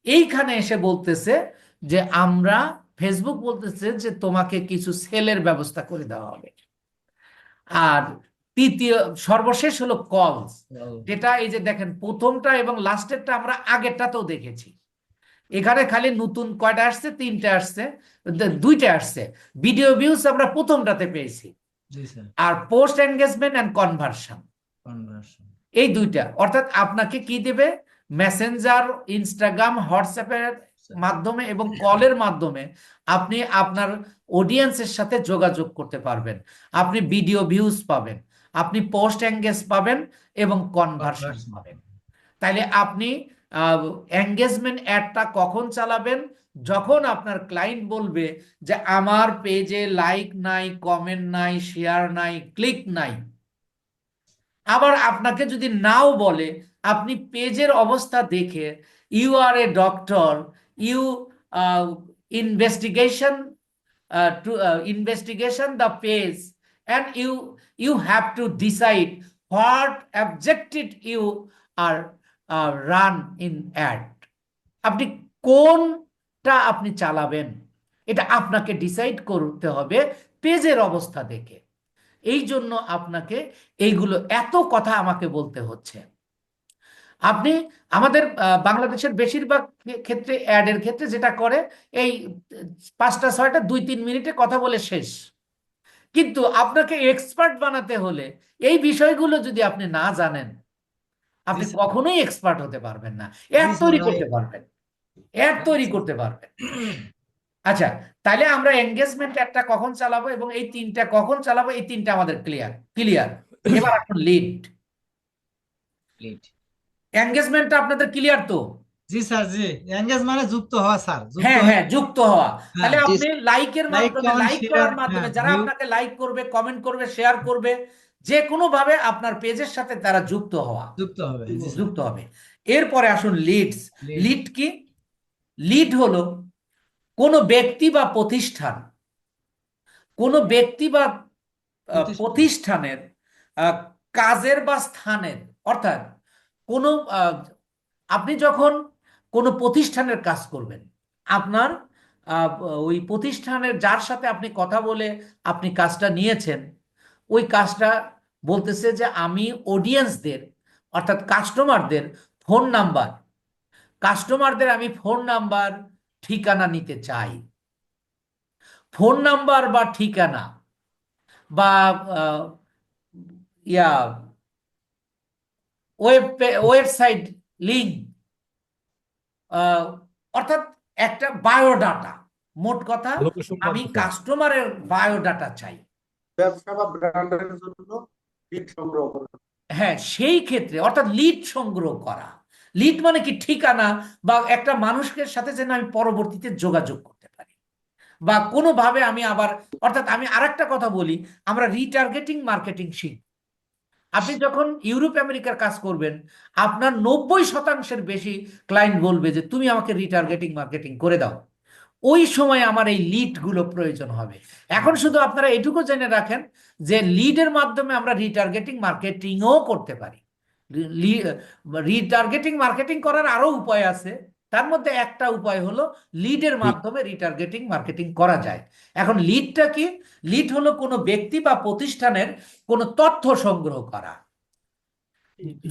Speaker 1: এইখানে এসে বলতেছে যে আমরা, ফেসবুক বলতেছে যে তোমাকে কিছু সেলের ব্যবস্থা করে দেওয়া হবে। আর তৃতীয়, সর্বশেষ হলো কলস, যেটা এই যে দেখেন প্রথমটা এবং লাস্টেরটা আমরা আগেরটাতেও দেখেছি। এখানে খালি নতুন কয়টা আসছে? তিনটা আসছে, দুইটা আসছে। ভিডিও ভিউজ আমরা প্রথমটাতে পেয়েছি, আর পোস্ট এঙ্গেজমেন্ট এন্ড কনভার্সন, এই দুইটা। অর্থাৎ আপনাকে কি দেবে? মেসেঞ্জার, ইনস্টাগ্রাম, হোয়াটসঅ্যাপের মাধ্যমে এবং কলের মাধ্যমে আপনি আপনার অডিয়েন্সের সাথে যোগাযোগ করতে পারবেন। আপনি ভিডিও ভিউজ পাবেন, আপনি পোস্ট এঙ্গেজ পাবেন এবং কনভার্সন পাবেন। তাইলে আপনি এঙ্গেজমেন্ট অ্যাডটা কখন চালাবেন? যখন আপনার ক্লায়েন্ট বলবে যে আমার পেজে লাইক নাই, কমেন্ট নাই, শেয়ার নাই, ক্লিক নাই। আবার আপনাকে যদি নাও বলে, আপনি পেজের অবস্থা দেখে, you are a doctor, you investigation to investigation the page and you have to decide what objective you are run in ad. আপনি কোনটা আপনি চালাবেন এটা আপনাকে ডিসাইড করতে হবে পেজের অবস্থা দেখে। এই জন্য আপনাকে এইগুলো এত কথা আমাকে বলতে হচ্ছে। আপনি আমাদের বাংলাদেশের বেশিরভাগ ক্ষেত্রে অ্যাডের ক্ষেত্রে যেটা করে, এই 5টা 6টা 2-3 মিনিটে কথা বলে শেষ। কিন্তু আপনাকে এক্সপার্ট বানাতে হলে এই বিষয়গুলো যদি আপনি না জানেন, আপনি
Speaker 3: জি স্যার।
Speaker 1: কখনোই এক্সপার্ট হতে পারবেন না। অ্যাড
Speaker 3: জি স্যার,
Speaker 1: তৈরি করতে
Speaker 3: রাইট।
Speaker 1: পারবেন, অ্যাড তৈরি করতে পারবেন। আচ্ছা, তাহলে আমরা এঙ্গেজমেন্ট একটা কখন চালাবো এবং এই তিনটা কখন চালাবো, এই তিনটা আমাদের ক্লিয়ার ক্লিয়ার। এবার এখন লিড।
Speaker 3: লিড।
Speaker 1: এঙ্গেজমেন্টটা আপনাদের ক্লিয়ার তো?
Speaker 3: জি স্যার, জি। এঙ্গেজ মানে যুক্ত হওয়া স্যার, যুক্ত
Speaker 1: হ্যাঁ
Speaker 3: হয়ে।
Speaker 1: হ্যাঁ, যুক্ত হওয়া।
Speaker 3: হ্যাঁ।
Speaker 1: তাহলে
Speaker 2: জি
Speaker 1: আপনি লাইকের
Speaker 3: লাইক,
Speaker 1: মাধ্যমে,
Speaker 3: কমেন্ট,
Speaker 1: লাইক
Speaker 3: শেয়ার,
Speaker 1: করার মাধ্যমে,
Speaker 3: হ্যাঁ,
Speaker 1: যারা
Speaker 3: ভিউ।
Speaker 1: আপনাকে লাইক করবে, কমেন্ট করবে, শেয়ার করবে, যে কোনো ভাবে আপনার পেজের সাথে তারা যুক্ত হওয়া,
Speaker 3: যুক্ত হবে, জি স্যার।
Speaker 1: যুক্ত হবে। এরপরে আসুন লিডস।
Speaker 3: লিড।
Speaker 1: লিড কি? লিড হলো কোনো ব্যক্তি বা প্রতিষ্ঠান, কোনো ব্যক্তি বা
Speaker 3: প্রতিষ্ঠান।
Speaker 1: প্রতিষ্ঠানের আহ, কাজের বা স্থানের, অর্থাৎ কোনো আপনি যখন কোনো প্রতিষ্ঠানের কাজ করবেন, আপনার আহ, ওই প্রতিষ্ঠানের যার সাথে আপনি কথা বলে আপনি কাজটা নিয়েছেন, ওই কাজটা বলতেছে যে আমি অডিয়েন্সদের, অর্থাৎ কাস্টমারদের ফোন নাম্বার, কাস্টমারদের আমি ফোন নাম্বার, ঠিকানা নিতে চাই। ফোন নাম্বার বা ঠিকানা বা আহ, ইয়া ওয়েবসাইট লিঙ্ক, অর্থাৎ একটা বায়োডাটা, মোট কথা
Speaker 4: লোকেশন
Speaker 1: আমি
Speaker 4: জানতে চান।
Speaker 1: কাস্টমারের বায়োডাটা চাই।
Speaker 5: ব্যবসা বা ব্র্যান্ডের জন্য লিড সংগ্রহ করা।
Speaker 1: হ্যাঁ, সেই ক্ষেত্রে অর্থাৎ লিড সংগ্রহ করা। লিড মানে কি? ঠিকানা বা একটা মানুষের সাথে যেন আমি পরবর্তীতে যোগাযোগ করতে পারি বা কোনোভাবে আমি আবার, অর্থাৎ আমি আরেকটা কথা বলি, আমরা রিটার্গেটিং মার্কেটিং শিখি। আপনি যখন ইউরোপ আমেরিকার কাজ করবেন, আপনার 90% বেশি ক্লায়েন্ট বলবে যে তুমি আমাকে রিটার্গেটিং মার্কেটিং করে দাও। ওই সময় আমার এই লিড গুলো প্রয়োজন হবে। এখন শুধু আপনারা এটুকু জেনে রাখেন যে লিডের মাধ্যমে আমরা রিটার্গেটিং মার্কেটিংও করতে পারি। রিটার্গেটিং মার্কেটিং করার আরো উপায় আছে, তার মধ্যে একটা উপায় হলো লিডের মাধ্যমে রিটার্গেটিং মার্কেটিং করা যায়। এখন লিডটা কি? লিড হলো কোনো ব্যক্তি বা প্রতিষ্ঠানের কোনো তথ্য সংগ্রহ করা।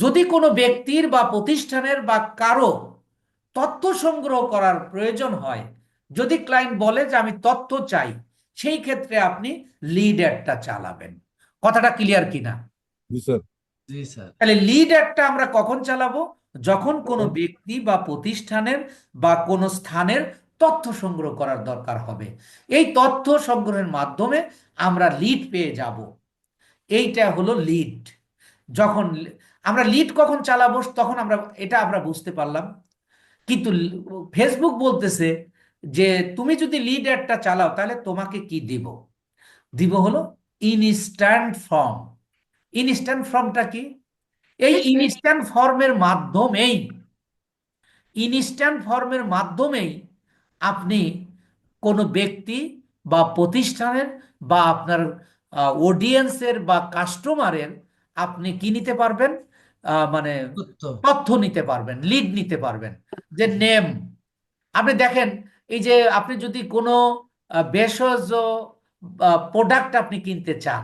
Speaker 1: যদি কোনো ব্যক্তির বা প্রতিষ্ঠানের বা কারো তথ্য সংগ্রহ করার প্রয়োজন হয়, যদি ক্লায়েন্ট বলে যে আমি তথ্য চাই, সেই ক্ষেত্রে আপনি লিড অ্যাডটা চালাবেন। কথাটা ক্লিয়ার কিনা?
Speaker 4: জি স্যার।
Speaker 3: জি স্যার।
Speaker 1: তাহলে লিড অ্যাডটা আমরা কখন চালাবো? যখন কোনো ব্যক্তি বা প্রতিষ্ঠানের বা কোনো স্থানের তথ্য সংগ্রহ করার দরকার হবে। এই তথ্য সংগ্রহের মাধ্যমে আমরা লিড পেয়ে যাব। এইটা হলো লিড। যখন আমরা লিড কখন চালাবো, তখন আমরা বুঝতে পারলাম। কিন্তু ফেসবুক বলতেছে যে তুমি যদি লিড অ্যাডটা চালাও তাহলে তোমাকে কি দিব? দিব হলো ইনস্ট্যান্ট ফর্ম। ইনস্ট্যান্ট ফর্মটা কি? এই ইনস্ট্যান্ট ফর্মের মাধ্যমেই আপনি কোনো ব্যক্তি বা প্রতিষ্ঠানের বা আপনার অডিয়েন্সের বা কাস্টমারের আপনি কি নিতে পারবেন? মানে
Speaker 3: সত্য।
Speaker 1: তথ্য নিতে পারবেন, লিড নিতে পারবেন। যে নেম, আপনি দেখেন, এই যে আপনি যদি কোনো ভেষজ প্রোডাক্ট আপনি কিনতে চান,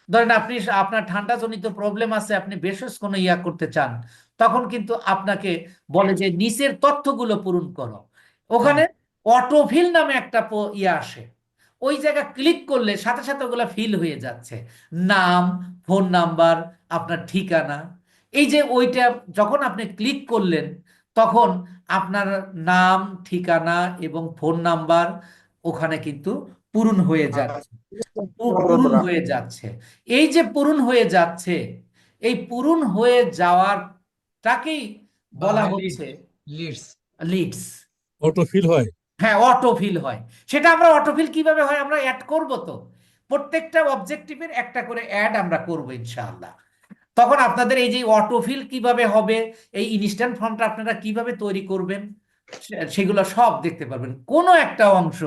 Speaker 1: ধরেন আপনি, আপনার ঠান্ডাজনিত প্রবলেম আছে, আপনি ভেষজ কোনো ইয়া করতে চান, তখন কিন্তু আপনাকে বলে যে নিচের তথ্যগুলো পূরণ করো। ওখানে অটোফিল নামে একটা ইয়া আসে, ওই জায়গা ক্লিক করলে সাথে সাথে ওগুলো ফিল হয়ে যাচ্ছে। নাম, ফোন নাম্বার, আপনার ঠিকানা। এই যে ওইটা যখন আপনি ক্লিক করলেন, তখন আপনার নাম, ঠিকানা এবং ফোন নাম্বার ওখানে কিন্তু পূরণ হয়ে যাচ্ছে, পূরণ হয়ে যাচ্ছে। এই যে পূরণ হয়ে যাচ্ছে, এই পূরণ হয়ে যাওয়ারটাকেই বলা হচ্ছে
Speaker 3: লিডস।
Speaker 1: লিডস।
Speaker 4: অটোফিল হয়।
Speaker 1: হ্যাঁ, অটোফিল হয়। সেটা আমরা অটোফিল কিভাবে হয়, আমরা অ্যাড করব তো, প্রত্যেকটা অবজেক্টিভের একটা করে অ্যাড আমরা করব ইনশাআল্লাহ। তখন আপনাদের এই যে অটোফিল কিভাবে হবে, এই ইনস্ট্যান্ট ফর্মটা আপনারা কিভাবে তৈরি করবেন, সেগুলো সব দেখতে পারবেন, কোনো একটা অংশ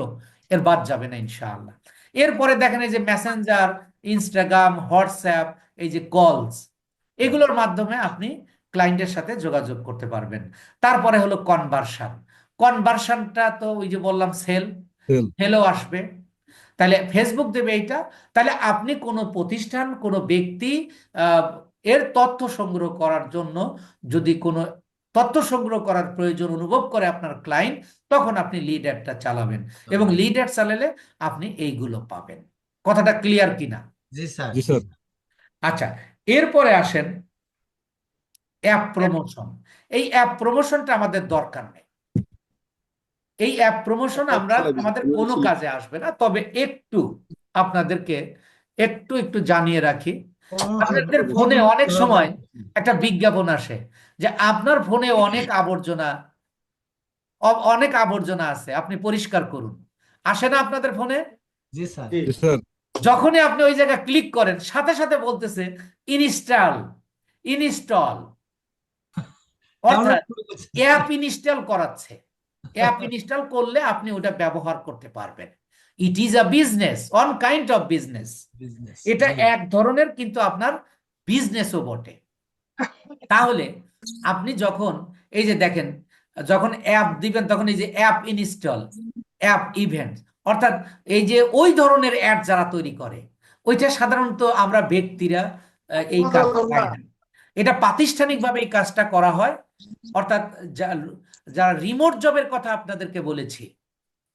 Speaker 1: এর বাদ যাবে না ইনশাআল্লাহ। এরপরে দেখেন এই যে মেসেঞ্জার, ইনস্টাগ্রাম, হোয়াটসঅ্যাপ, এই যে কলস, এগুলোর মাধ্যমে আপনি ক্লায়েন্টের সাথে যোগাযোগ করতে পারবেন। তারপরে হলো কনভার্সন। কনভার্সনটা তো ওই যে বললাম সেল,
Speaker 4: সেল।
Speaker 1: সেলও আসবে। তাহলে ফেসবুক দেবে এইটা। তাহলে আপনি কোনো প্রতিষ্ঠান, কোনো ব্যক্তি আহ, এর তথ্য সংগ্রহ করার জন্য যদি কোনো তথ্য সংগ্রহ করার প্রয়োজন অনুভব করে আপনার ক্লায়েন্ট, তখন আপনি লিড অ্যাডটা চালাবেন এবং লিড অ্যাড চালালে আপনি এইগুলো পাবেন। কথাটা ক্লিয়ার কিনা?
Speaker 3: জি স্যার
Speaker 4: জি স্যার।
Speaker 1: আচ্ছা, এরপরে আসেন অ্যাপ প্রমোশন। এই অ্যাপ প্রমোশনটা আমাদের দরকার নেই। এই অ্যাপ প্রমোশন আমরা আমাদের কোনো কাজে আসবে না, তবে একটু আপনাদেরকে একটু জানিয়ে রাখি। আপনাদের ফোনে অনেক সময় একটা বিজ্ঞাপন আসে যে আপনার ফোনে অনেক আবর্জনা আছে, আপনি পরিষ্কার করুন। আসে না আপনাদের ফোনে?
Speaker 3: জি স্যার
Speaker 4: জি স্যার।
Speaker 1: যখনই আপনি ওই জায়গায় ক্লিক করেন, সাথে সাথে বলতেছে ইনস্টল, অর্থাৎ অ্যাপ ইনস্টল করাচ্ছে। অ্যাপ ইনস্টল করলে আপনি ওটা ব্যবহার করতে পারবেন। It is a business, on kind of business.
Speaker 3: Business
Speaker 1: এটা এক ধরনের কিন্তু আপনার বিজনেসও বটে। তাহলে আপনি যখন এই যে দেখেন, যখন অ্যাপ দিবেন তখন এই যে অ্যাপ ইনস্টল, অ্যাপ ইভেন্ট, অর্থাৎ এই যে ওই ধরনের অ্যাড যারা তৈরি করে, ওইটা সাধারণত আমরা ব্যক্তিরা এই কাজ পাই না। এটা প্রাতিষ্ঠানিকভাবে এই কাজটা করা হয়, অর্থাৎ যারা রিমোট জবের কথা আপনাদেরকে বলেছি,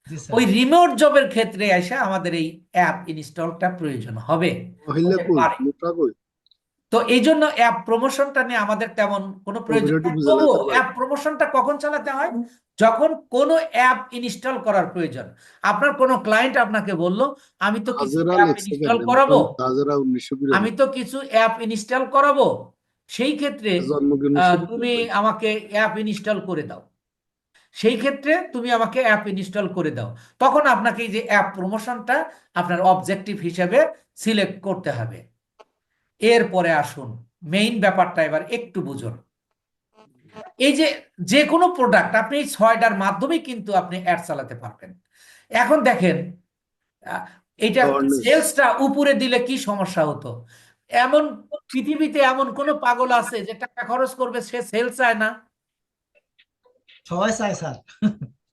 Speaker 3: জি স্যার
Speaker 1: ওই রিমোট জবের ক্ষেত্রে এসে আমাদের এই অ্যাপ ইনস্টলটা প্রয়োজন হবে,
Speaker 2: মহিলা
Speaker 1: হতে
Speaker 2: কই
Speaker 1: পারে।
Speaker 2: লোকটা কই
Speaker 1: তো এই জন্য অ্যাপ প্রমোশনটা নিয়ে আমাদের তেমন কোনো প্রয়োজন
Speaker 2: কপিরাইট
Speaker 1: নেই।
Speaker 2: বুঝালে
Speaker 1: তবুও
Speaker 2: তার ভাই।
Speaker 1: অ্যাপ প্রমোশনটা কখন চালাতে হয়? যখন কোনো অ্যাপ ইনস্টল করার প্রয়োজন। আপনার কোনো ক্লায়েন্ট আপনাকে বললো আমি তো কিছু
Speaker 2: হাজেরা
Speaker 1: অ্যাপ
Speaker 2: লেখছে
Speaker 1: ইনস্টল
Speaker 2: কেন
Speaker 1: করাবো,
Speaker 2: হাজেরা 1992
Speaker 1: আমি তো কিছু অ্যাপ ইনস্টল করাবো, সেই ক্ষেত্রে
Speaker 2: জন্ম কি
Speaker 1: তুমি
Speaker 2: 1992
Speaker 1: আমাকে অ্যাপ ইনস্টল করে দাও। সেই ক্ষেত্রে তুমি আমাকে অ্যাপ ইনস্টল করে দাও। তখন আপনাকে এই যে অ্যাপ প্রমোশনটা আপনার অবজেক্টিভ হিসেবে সিলেক্ট করতে হবে। এরপরে আসুন মেইন ব্যাপারটা এবার একটু বুঝুন। এই যে যে কোনো প্রোডাক্ট আপনি এই 6টার মাধ্যমেই কিন্তু আপনি অ্যাড চালাতে পারবেন। এখন দেখেন এইটা
Speaker 2: Awareness.
Speaker 1: সেলসটা উপরে দিলে কি সমস্যা হতো? এমন পৃথিবীতে এমন কোন পাগল আছে যে টাকা খরচ করবে সে সেল চায় না?
Speaker 3: সবাই চাই স্যার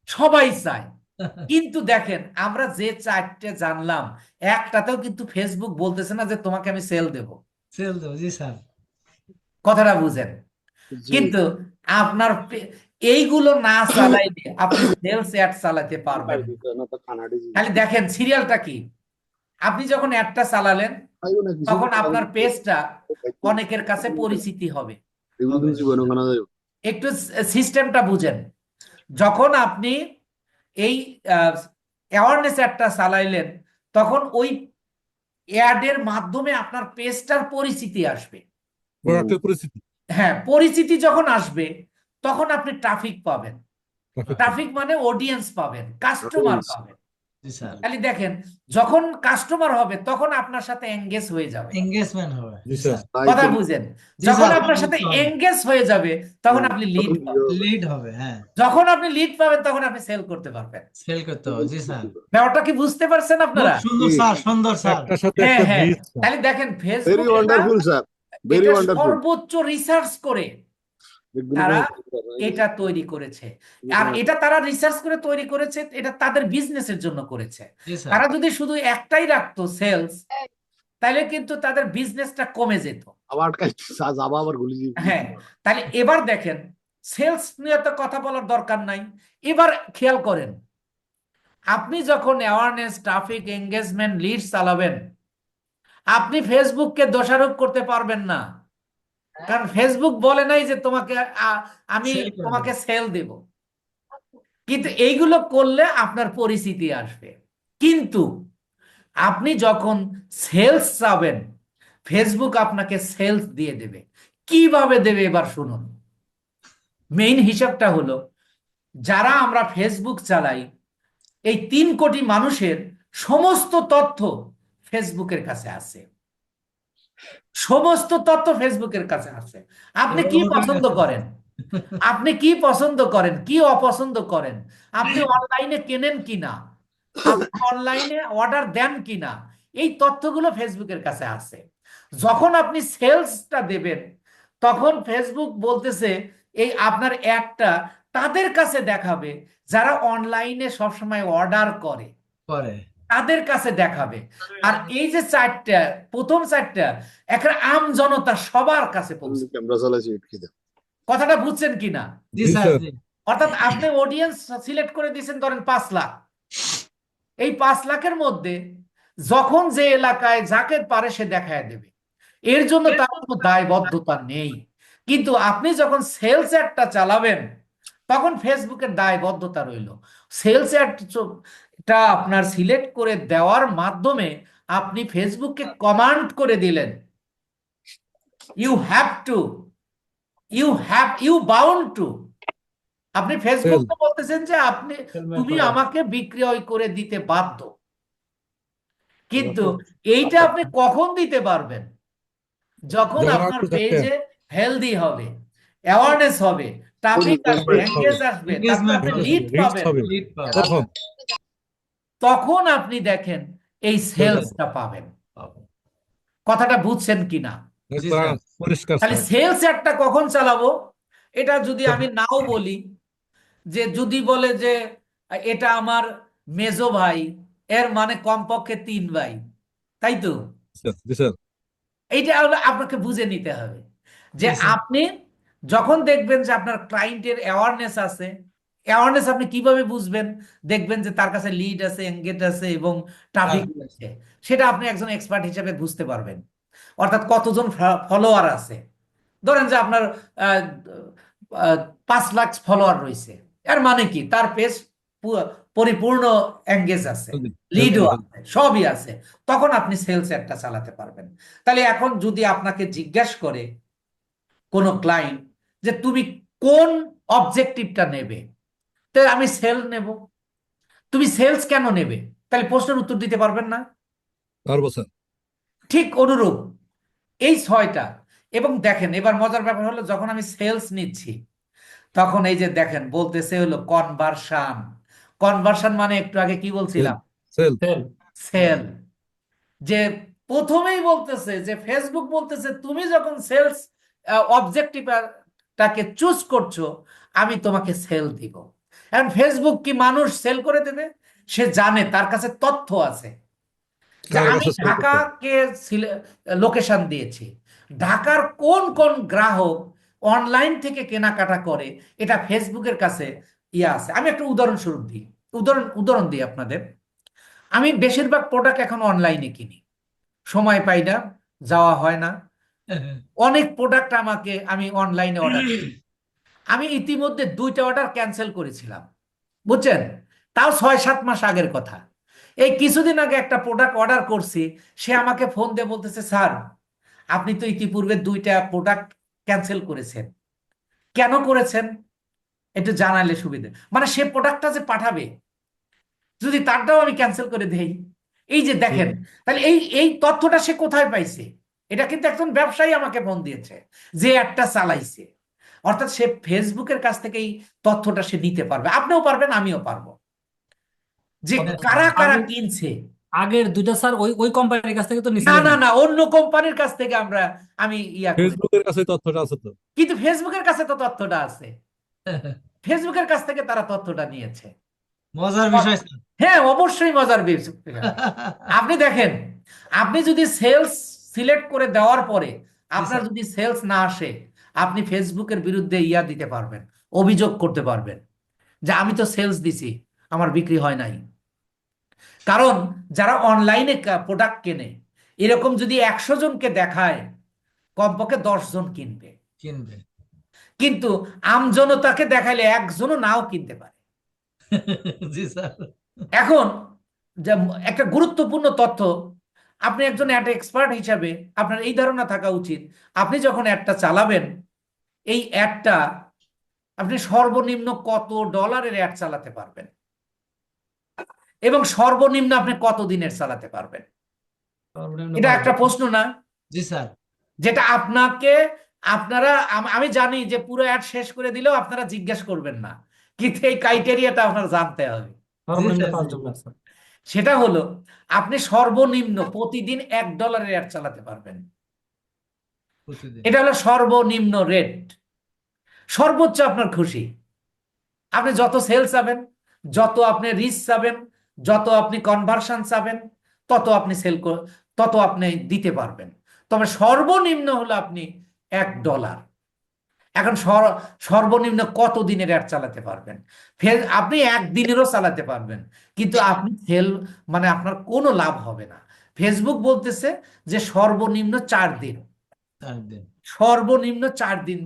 Speaker 1: সবাই চায়। কিন্তু দেখেন আমরা যে 4টে জানলাম, একটাতেও কিন্তু ফেসবুক বলতেছে না যে তোমাকে আমি সেল দেব।
Speaker 3: সেল দেবো জি স্যার
Speaker 1: কথাটা বুঝেন?
Speaker 2: জি
Speaker 1: কিন্তু আপনার এইগুলো না চালাইলে আপনি সেলস অ্যাড চালাতে পারবেন না।
Speaker 2: না তো কানাডি জি
Speaker 1: খালি দেখেন সিরিয়ালটা কি, আপনি যখন অ্যাডটা চালালেন
Speaker 2: আইও না কিছু
Speaker 1: তখন আপনার পেজটা অনেকের কাছে পরিচিতি হবে।
Speaker 2: এগুলো জীবন কানা যায়
Speaker 1: একটু সিস্টেমটা বুঝেন। যখন আপনি এই অ্যাওয়ারনেস অ্যাডটা চালাইলেন, তখন ওই অ্যাডের মাধ্যমে আপনার পেজটার পরিচিতি আসবে।
Speaker 4: প্রোডাক্টের পরিস্থিতি।
Speaker 1: হ্যাঁ, পরিচিতি যখন আসবে তখন আপনি ট্রাফিক পাবেন।
Speaker 4: Traffic
Speaker 1: ট্রাফিক মানে অডিয়েন্স পাবেন, কাস্টমার
Speaker 2: Audience.
Speaker 1: পাবেন।
Speaker 3: জি স্যার
Speaker 1: খালি দেখেন যখন কাস্টমার হবে তখন আপনার সাথে এঙ্গেজ হয়ে যাবে।
Speaker 3: এঙ্গেজমেন্ট হবে
Speaker 4: জি
Speaker 3: জি
Speaker 4: স্যার।
Speaker 3: স্যার
Speaker 1: কথা বুঝেন?
Speaker 3: জি
Speaker 1: যখন
Speaker 3: স্যার,
Speaker 1: আপনার সাথে
Speaker 3: বুঝতে হবে।
Speaker 1: এঙ্গেজ হয়ে যাবে তখন আপনি লিড পাবেন।
Speaker 3: লিড হবে হ্যাঁ
Speaker 1: যখন আপনি লিড পাবেন তখন আপনি সেল করতে পারবেন।
Speaker 3: সেল করতে হবে জি স্যার
Speaker 1: ব্যাপারটা কি বুঝতে পারছেন
Speaker 3: খুব
Speaker 1: আপনারা?
Speaker 3: সুন্দর স্যার সুন্দর স্যার
Speaker 4: একটার সাথে
Speaker 1: হ্যাঁ
Speaker 4: একটা
Speaker 1: হ্যাঁ,
Speaker 4: ভিড়।
Speaker 1: তাহলে দেখেন
Speaker 2: very
Speaker 1: Facebook
Speaker 2: wonderful sir very
Speaker 1: এটা
Speaker 2: ওয়ান্ডারফুল
Speaker 1: সর্বোচ্চ রিসার্চ করে তারা এটা তৈরি করেছে। আর এটা তারা রিসার্চ করে তৈরি করেছে, এটা তাদের বিজনেসের জন্য করেছে।
Speaker 3: জি স্যার
Speaker 1: তারা যদি শুধু একটাই রাখতো সেলস, তাহলে কিন্তু তাদের বিজনেসটা কমে যেত।
Speaker 2: আবার কাজ যাবা আবার গুলি
Speaker 1: হ্যাঁ, তাহলে এবার দেখেন সেলস নিয়ে তো কথা বলার দরকার নাই। এবার খেয়াল করেন, আপনি যখন অ্যাওয়ারনেস, ট্রাফিক, এঙ্গেজমেন্ট, লিড চালাবেন, আপনি ফেসবুককে দোষারোপ করতে পারবেন না। কারণ ফেসবুক বলে নাই যে তোমাকে আমি
Speaker 3: Sell করে
Speaker 1: তোমাকে
Speaker 3: দেব।
Speaker 1: সেল দেব। কিন্তু এইগুলো করলে আপনার পরিচিতি আসবে। কিন্তু আপনি যখন সেলস চাবেন, ফেসবুক আপনাকে সেলস দিয়ে দেবে। কিভাবে দেবে এবার শুনুন। মেইন হিসাবটা হলো, যারা আমরা ফেসবুক চালাই, এই 3 কোটি মানুষের সমস্ত তথ্য ফেসবুকের কাছে আছে। সমস্ত তথ্য ফেসবুকের কাছে আছে। আপনি কি পছন্দ করেন, আপনি কি পছন্দ করেন, কি অপছন্দ করেন, আপনি অনলাইনে কেনেন কিনা, আপনি অনলাইনে অর্ডার দেন কিনা, এই তথ্যগুলো ফেসবুকের কাছে আছে। যখন আপনি সেলসটা দেবেন, তখন ফেসবুক বলতেছে এই আপনার অ্যাডটা তাদের কাছে দেখাবে যারা অনলাইনে সবসময় অর্ডার করে,
Speaker 3: পরে
Speaker 1: তাদের কাছে দেখাবে। আর এই যে 4টা, প্রথম 4টা একটা আম জনতা সবার কাছে পৌঁছে।
Speaker 2: ক্যামেরা চালাচ্ছি কি দাও
Speaker 1: কথাটা বুঝছেন কিনা?
Speaker 3: জি
Speaker 4: জি
Speaker 3: স্যার
Speaker 4: স্যার।
Speaker 3: জি
Speaker 1: অর্থাৎ আপনি অডিয়েন্স সিলেক্ট করে দিয়েছেন ধরেন 5 লাখ। এই 5 লাখের মধ্যে যখন যে এলাকায় যাকে পারে সে দেখায় দেবে, এর জন্য তার কোনো দায়বদ্ধতা নেই। কিন্তু আপনি যখন সেলস অ্যাডটা চালাবেন তখন ফেসবুকের দায়বদ্ধতা রইল। সেলস অ্যাডটা আপনার সিলেক্ট করে দেওয়ার মাধ্যমে আপনি ফেসবুককে কমান্ড করে দিলেন, you have to, you bound to. আপনি ফেসবুককে বলতেছেন যে তুমি আমাকে বিক্রয় করে দিতে বাধ্য। কিন্তু এইটা আপনি কখন দিতে পারবেন? যখন
Speaker 4: যখন
Speaker 1: আপনার
Speaker 4: আপনি দেখবেন
Speaker 1: পেজে হেলদি হবে, অ্যাওয়ারনেস হবে, ট্রাফিক আসবে,
Speaker 2: engagement
Speaker 1: এঙ্গেজ
Speaker 2: হবে।
Speaker 1: আসবে, তারপর আপনি
Speaker 3: Engagement
Speaker 1: লিড
Speaker 4: রিচ
Speaker 1: পাবেন,
Speaker 4: হবে
Speaker 3: লিড পাবে
Speaker 4: তখন
Speaker 1: তখন আপনি দেখেন এই সেলসটা পাবেন। কথাটা বুঝছেন কিনা?
Speaker 3: জি
Speaker 4: একবার
Speaker 3: স্যার।
Speaker 4: পরিষ্কার
Speaker 1: তাহলে
Speaker 4: স্যার।
Speaker 1: সেলস একটা কখন চালাবো? এটা যদি আমি নাও বলি, যে যদি বলে যে এটা আমার মেজো ভাই, এর মানে কমপক্ষে 3 ভাই, তাই তো?
Speaker 4: জি স্যার।
Speaker 1: এইটা হলো আপনাকে বুঝে নিতে হবে যে
Speaker 3: জি স্যার।
Speaker 1: আপনি যখন দেখবেন যে আপনার ক্লায়েন্টের অ্যাওয়ারনেস আছে, অ্যাওয়ারনেস আপনি কিভাবে বুঝবেন? দেখবেন যে তার কাছে লিড আছে, এঙ্গেজ আছে এবং ট্রাফিক
Speaker 3: হ্যাঁ।
Speaker 1: আছে, সেটা আপনি একজন এক্সপার্ট হিসেবে বুঝতে পারবেন। অর্থাৎ কতজন ফলোয়ার আছে। ধরেন যে আপনার আহ, আহ, 5 লাখ ফলোয়ার রয়েছে, এর মানে কি তার পেজ পরিপূর্ণ এঙ্গেজ আছে, লিডও আছে, সবই আছে। তখন আপনি সেলস একটা চালাতে পারবেন। তাহলে এখন যদি আপনাকে জিজ্ঞেস করে কোনো ক্লায়েন্ট যে তুমি কোন অবজেক্টিভটা নেবে, তাহলে আমি সেল নেব। তুমি সেলস কেন নেবে? তাহলে প্রশ্নের উত্তর দিতে পারবেন না?
Speaker 4: পারবো স্যার।
Speaker 1: ঠিক অনুরূপ এই 6টা। এবং দেখেন এবার মজার ব্যাপার হলো, যখন আমি সেলস নিচ্ছি তখন এই যে দেখেন বলতেছে হলো কনভার্সন। কনভার্সন মানে একটু আগে কি
Speaker 4: সেল
Speaker 1: বলছিলাম?
Speaker 4: Sale
Speaker 1: sale. যে প্রথমেই বলতেছে যে ফেসবুক বলতেছে তুমি যখন সেলস অবজেক্টিভটাকে চুজ করছো আমি তোমাকে সেল দিব। এখন ফেসবুক কি মানুষ সেল করে দেবে? সে জানে, তার কাছে তথ্য আছে যে
Speaker 4: কার
Speaker 1: আমি
Speaker 4: কাছে সেল করতে হবে?
Speaker 1: ঢাকাকে লোকেশন দিয়েছি, ঢাকার কোন কোন গ্রাহক অনলাইন থেকে কেনাকাটা করে, এটা ফেসবুকের কাছে ইয়ে আছে। আমি একটা উদাহরণস্বরূপ দিই, উদাহরণ দিই আপনাদের। আমি বেশিরভাগ প্রোডাক্ট এখন অনলাইনে কিনি, সময় পাই না, যাওয়া হয় না। অনেক প্রোডাক্ট আমি অনলাইনে অর্ডার করি। আমি ইতিমধ্যে 2টা অর্ডার ক্যান্সেল করেছিলাম, বুঝছেন? তাও 6-7 মাস আগের কথা। এই কিছুদিন আগে একটা প্রোডাক্ট অর্ডার করছি, সে আমাকে ফোন দিয়ে বলতেছে, স্যার আপনি তো ইতিপূর্বে 2টা প্রোডাক্ট ক্যান্সেল করেছেন, কেন করেছেন একটু জানালে সুবিধা। মানে সে প্রোডাক্টটা যে পাঠাবে, যদি তারটাও আমি ক্যান্সেল করে দেই। এই যে দেখেন, তাহলে এই এই তথ্যটা সে কোথায় পাইছে? এটা কিন্তু একজন ব্যবসায়ী আমাকে ফোন দিয়েছে যে একটা চালাইছে। অর্থাৎ সে ফেসবুকের কাছ থেকে এই তথ্যটা সে নিতে পারবে, আপনিও পারবেন, আমিও পারবো, যে কারা কারা
Speaker 6: আগের
Speaker 1: কিনছে।
Speaker 6: আগের দুইটা স্যার ওই ওই কোম্পানির কাছ থেকে তো
Speaker 1: না
Speaker 6: নিছিলেন
Speaker 1: না
Speaker 6: না।
Speaker 1: না, অন্য কোম্পানির কাছ থেকে আমি ইয়া করি,
Speaker 4: ফেসবুকের কাছে তথ্যটা আছে তো।
Speaker 1: কিন্তু ফেসবুকের কাছে তো তথ্যটা আছে, ফেসবুকের কাছ থেকে তারা তথ্যটা নিয়েছে।
Speaker 3: মজার বিষয় স্যার।
Speaker 1: হ্যাঁ, অবশ্যই মজার বিষয়। আপনি দেখেন, আপনি যদি সেলস সিলেক্ট করে দেওয়ার পরে আপনার
Speaker 3: স্যার।
Speaker 1: যদি সেলস না আসে, আপনি ফেসবুকের বিরুদ্ধে ইয়া দিতে পারবেন, অভিযোগ করতে পারবেন যে আমি তো সেলস দিছি, আমার বিক্রি হয় নাই। কারণ যারা অনলাইনে প্রোডাক্ট কেনে, এরকম যদি 100 জনকে দেখায়, কমপক্ষে 10 জন কিনবে।
Speaker 3: কিনবে।
Speaker 1: কিন্তু আমজনতাকে দেখাইলে একজনও নাও কিনতে পারে।
Speaker 3: জি স্যার।
Speaker 1: এখন যে একটা গুরুত্বপূর্ণ তথ্য, আপনি একজন অ্যাড এক্সপার্ট হিসাবে আপনার এই ধারণা থাকা উচিত, আপনি যখন অ্যাডটা চালাবেন, এই অ্যাডটা আপনি সর্বনিম্ন কত ডলারের অ্যাড চালাতে পারবেন এবং সর্বনিম্ন আপনি কত দিনের চালাতে পারবেন। এটা একটা প্রশ্ন না?
Speaker 3: জি স্যার।
Speaker 1: যেটা আমি জানি যে পুরো অ্যাড শেষ করে দিলেও আপনারা জিজ্ঞেস করবেন না, কিন্তু এই ক্রাইটেরিয়াটা আপনার জানতে হবে।
Speaker 6: সর্বনিম্ন
Speaker 3: স্যার,
Speaker 6: 5 জন স্যার।
Speaker 1: সেটা হলো আপনি সর্বনিম্ন প্রতিদিন $1 অ্যাড চালাতে পারবেন।
Speaker 3: প্রতিদিন।
Speaker 1: এটা হলো সর্বনিম্ন রেট। সর্বোচ্চ আপনার খুশি, আপনি যত সেল চাবেন, যত আপনি রিচ চাবেন, যত আপনি কনভার্সন চাবেন, তত আপনি দিতে পারবেন। তবে সর্বনিম্ন হলো আপনি $1। এখন সর্বনিম্ন কত দিনের অ্যাড চালাতে পারবেন? আপনি একদিনেরও চালাতে পারবেন, কিন্তু আপনি মানে আপনার কোনো লাভ হবে না। ফেসবুক বলতেছে যে সর্বনিম্ন 4 দিন,
Speaker 3: 4 দিন।
Speaker 1: সর্বনিম্ন 4 দিন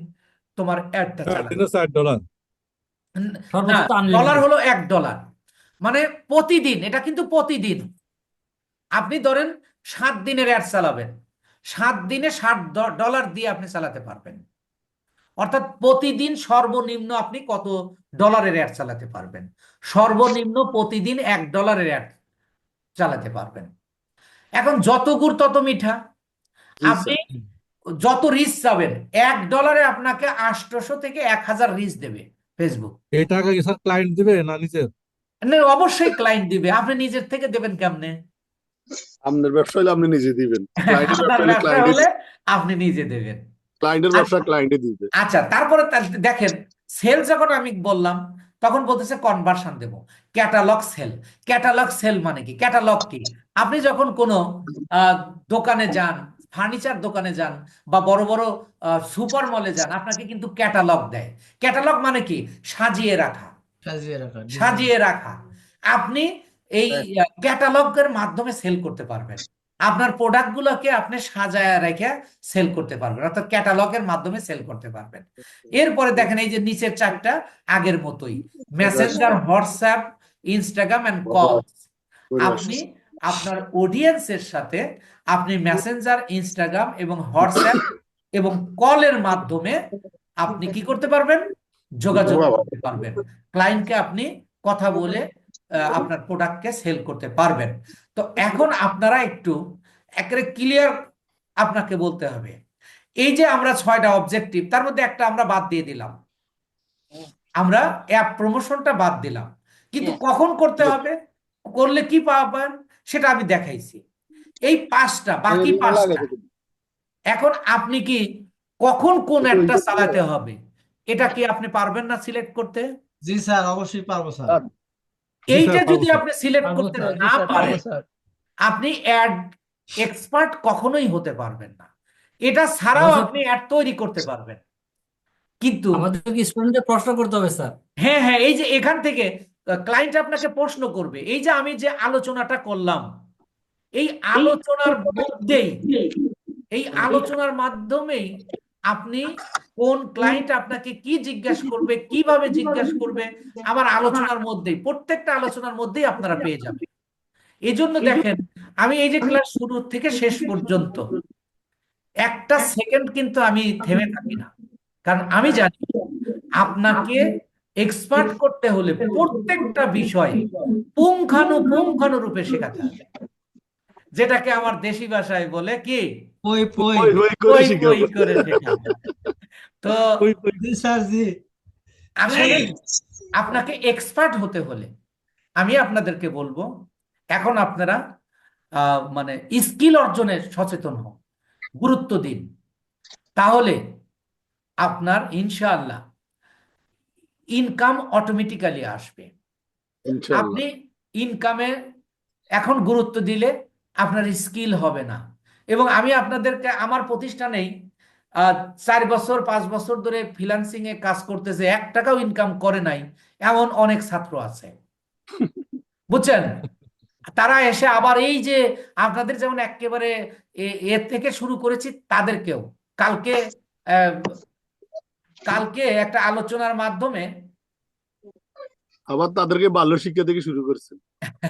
Speaker 1: তোমার অ্যাডটা চালাবে।
Speaker 4: দিনে $4
Speaker 1: না,
Speaker 6: সর্বোচ্চ তো
Speaker 1: ডলার
Speaker 6: আনলিমিটেড।
Speaker 1: হলো $1, মানে প্রতিদিন, এটা কিন্তু প্রতিদিন। আপনি ধরেন 7 দিনের অ্যাড চালাবেন, 7 দিনে $60 দিয়ে আপনি চালাতে পারবেন। অর্থাৎ প্রতিদিন সর্বনিম্ন আপনি কত ডলারের অ্যাড চালাতে পারবেন? সর্বনিম্ন প্রতিদিন $1 অ্যাড চালাতে পারবেন। এখন যত গুড় তত মিঠা।
Speaker 2: জি
Speaker 1: আপনি
Speaker 2: স্যার।
Speaker 1: যত রিচ চাবেন, $1 আপনাকে 800 থেকে 1000 রিচ দেবে ফেসবুক।
Speaker 4: এই টাকা কি স্যার ক্লায়েন্ট দিবে না নিজের?
Speaker 1: না, অবশ্যই ক্লায়েন্ট দিবে, আপনি নিজের থেকে দেবেন কেমনে?
Speaker 2: আপনার ব্যবসা হলে আপনি নিজে দিবেন, ক্লায়েন্টের
Speaker 1: আপনার
Speaker 2: ব্যবসা হলে
Speaker 1: ব্যবসা হলে আপনি নিজে দেবেন।
Speaker 2: ক্লায়েন্টের ব্যবসা ক্লায়েন্টে দিবে।
Speaker 1: আচ্ছা, তারপরে দেখেন, সেল যখন আমি বললাম তখন বলতেছে কনভার্সন দেব, ক্যাটালগ সেল। ক্যাটালগ সেল মানে কি? ক্যাটালগ কি? আপনি যখন কোনো আহ, দোকানে যান, ফার্নিচার দোকানে যান বা বড় বড় সুপার মলে যান, আপনাকে কিন্তু ক্যাটালগ দেয়। ক্যাটালগ মানে কি? সাজিয়ে রাখা,
Speaker 3: সাজিয়ে রাখা, ডিজাইন।
Speaker 1: সাজিয়ে রাখা। আপনি এই ক্যাটালগের মাধ্যমে সেল করতে পারবেন, আপনার প্রোডাক্টগুলোকে আপনি সাজায় রেখে সেল করতে পারবেন, অর্থাৎ ক্যাটালগের মাধ্যমে সেল করতে পারবেন। এরপরে দেখেন এই যে নিচের চারটা আগের মতোই, Messenger, WhatsApp, Instagram and call. আপনি আপনার অডিয়েন্সের সাথে আপনি মেসেঞ্জার, ইনস্টাগ্রাম এবং হোয়াটসঅ্যাপ এবং কলের মাধ্যমে আপনি কি করতে পারবেন? যোগাযোগ করতে পারবেন। ক্লায়েন্টকে আপনি কথা বলে আপনার প্রোডাক্টকে সেল করতে পারবেন। তো এখন আপনারা একটু একেবারে ক্লিয়ার আপনাকে বলতে হবে, এই যে আমরা 6টা অবজেক্টিভ, তার মধ্যে একটা আমরা বাদ দিয়ে দিলাম, আমরা অ্যাপ প্রমোশনটা বাদ দিলাম, কিন্তু কখন করতে হবে, করলে কি পাবেন সেটা আমি দেখাইছি। এই বাকি পাঁচটা, এখন আপনি কি কখন কোন একটা চালাতে হবে এটা কি আপনি পারবেন না সিলেক্ট করতে?
Speaker 3: জি স্যার, অবশ্যই পারবো স্যার।
Speaker 4: জি স্যার,
Speaker 1: এইটা
Speaker 4: পারবো
Speaker 1: যদি
Speaker 4: স্যার।
Speaker 1: আপনি সিলেক্ট
Speaker 6: পারবো
Speaker 1: করতে
Speaker 6: স্যার,
Speaker 1: না পারেন, আপনি অ্যাড এক্সপার্ট কখনোই হতে পারবেন না। এটা ছাড়াও
Speaker 6: আমাদের
Speaker 1: আপনি অ্যাড তৈরি করতে পারবেন, কিন্তু
Speaker 6: আমাদের কি স্টুডেন্টদের প্রশ্ন করতে হবে স্যার?
Speaker 1: হ্যাঁ হ্যাঁ, এই যে এখান থেকে ক্লায়েন্ট আপনাকে প্রশ্ন করবে, এই যে আমি যে আলোচনাটা করলাম, এই আলোচনার মধ্যেই, এই আলোচনার মাধ্যমেই আপনি কোন ক্লায়েন্ট আপনাকে কি জিজ্ঞাসা করবে, কিভাবে জিজ্ঞাসা করবে, আমার আলোচনার মধ্যেই, প্রত্যেকটা আলোচনার মধ্যেই আপনারা পেয়ে যাবেন। এই জন্য দেখেন, আমি এই যে ক্লাস শুরু থেকে শেষ পর্যন্ত একটা সেকেন্ড কিন্তু আমি থেমে থাকি না, কারণ আমি জানি আপনাকে এক্সপার্ট করতে হলে প্রত্যেকটা বিষয় পুঙ্খানুপুঙ্খানুরূপে শেখাতে হবে, যেটাকে আমার দেশি ভাষায় বলে কি,
Speaker 3: পই পই।
Speaker 2: ওই ওই করে
Speaker 1: পই
Speaker 2: শিখাবো।
Speaker 1: পই করে শেখাবে। তো
Speaker 3: জি স্যার, জি।
Speaker 1: আসলে আপনাকে এক্সপার্ট হতে হলে আমি আপনাদেরকে বলবো, এখন আপনারা মানে স্কিল অর্জনে সচেতন হন, গুরুত্ব দিন, তাহলে আপনার ইনশাআল্লাহ ইনকাম অটোমেটিক্যালি আসবে।
Speaker 2: ইনশাআল্লাহ।
Speaker 1: আপনি ইনকামে এখন গুরুত্ব দিলে আপনার স্কিল হবে না। এবং আমি আপনাদেরকে, আমার প্রতিষ্ঠানেই 4 বছর 5 বছর ধরে ফ্রিল্যান্সিং এ কাজ করতেছে, 1 টাকাও ইনকাম করে নাই এমন অনেক ছাত্র আছে, বুঝছেন? তারা এসে আবার এই যে আপনাদের যেমন একেবারে এর থেকে শুরু করেছি, তাদেরকেও কালকে আহ, কালকে একটা আলোচনার মাধ্যমে
Speaker 2: আবার তাদেরকে বাল্য শিক্ষা থেকে শুরু করছেন।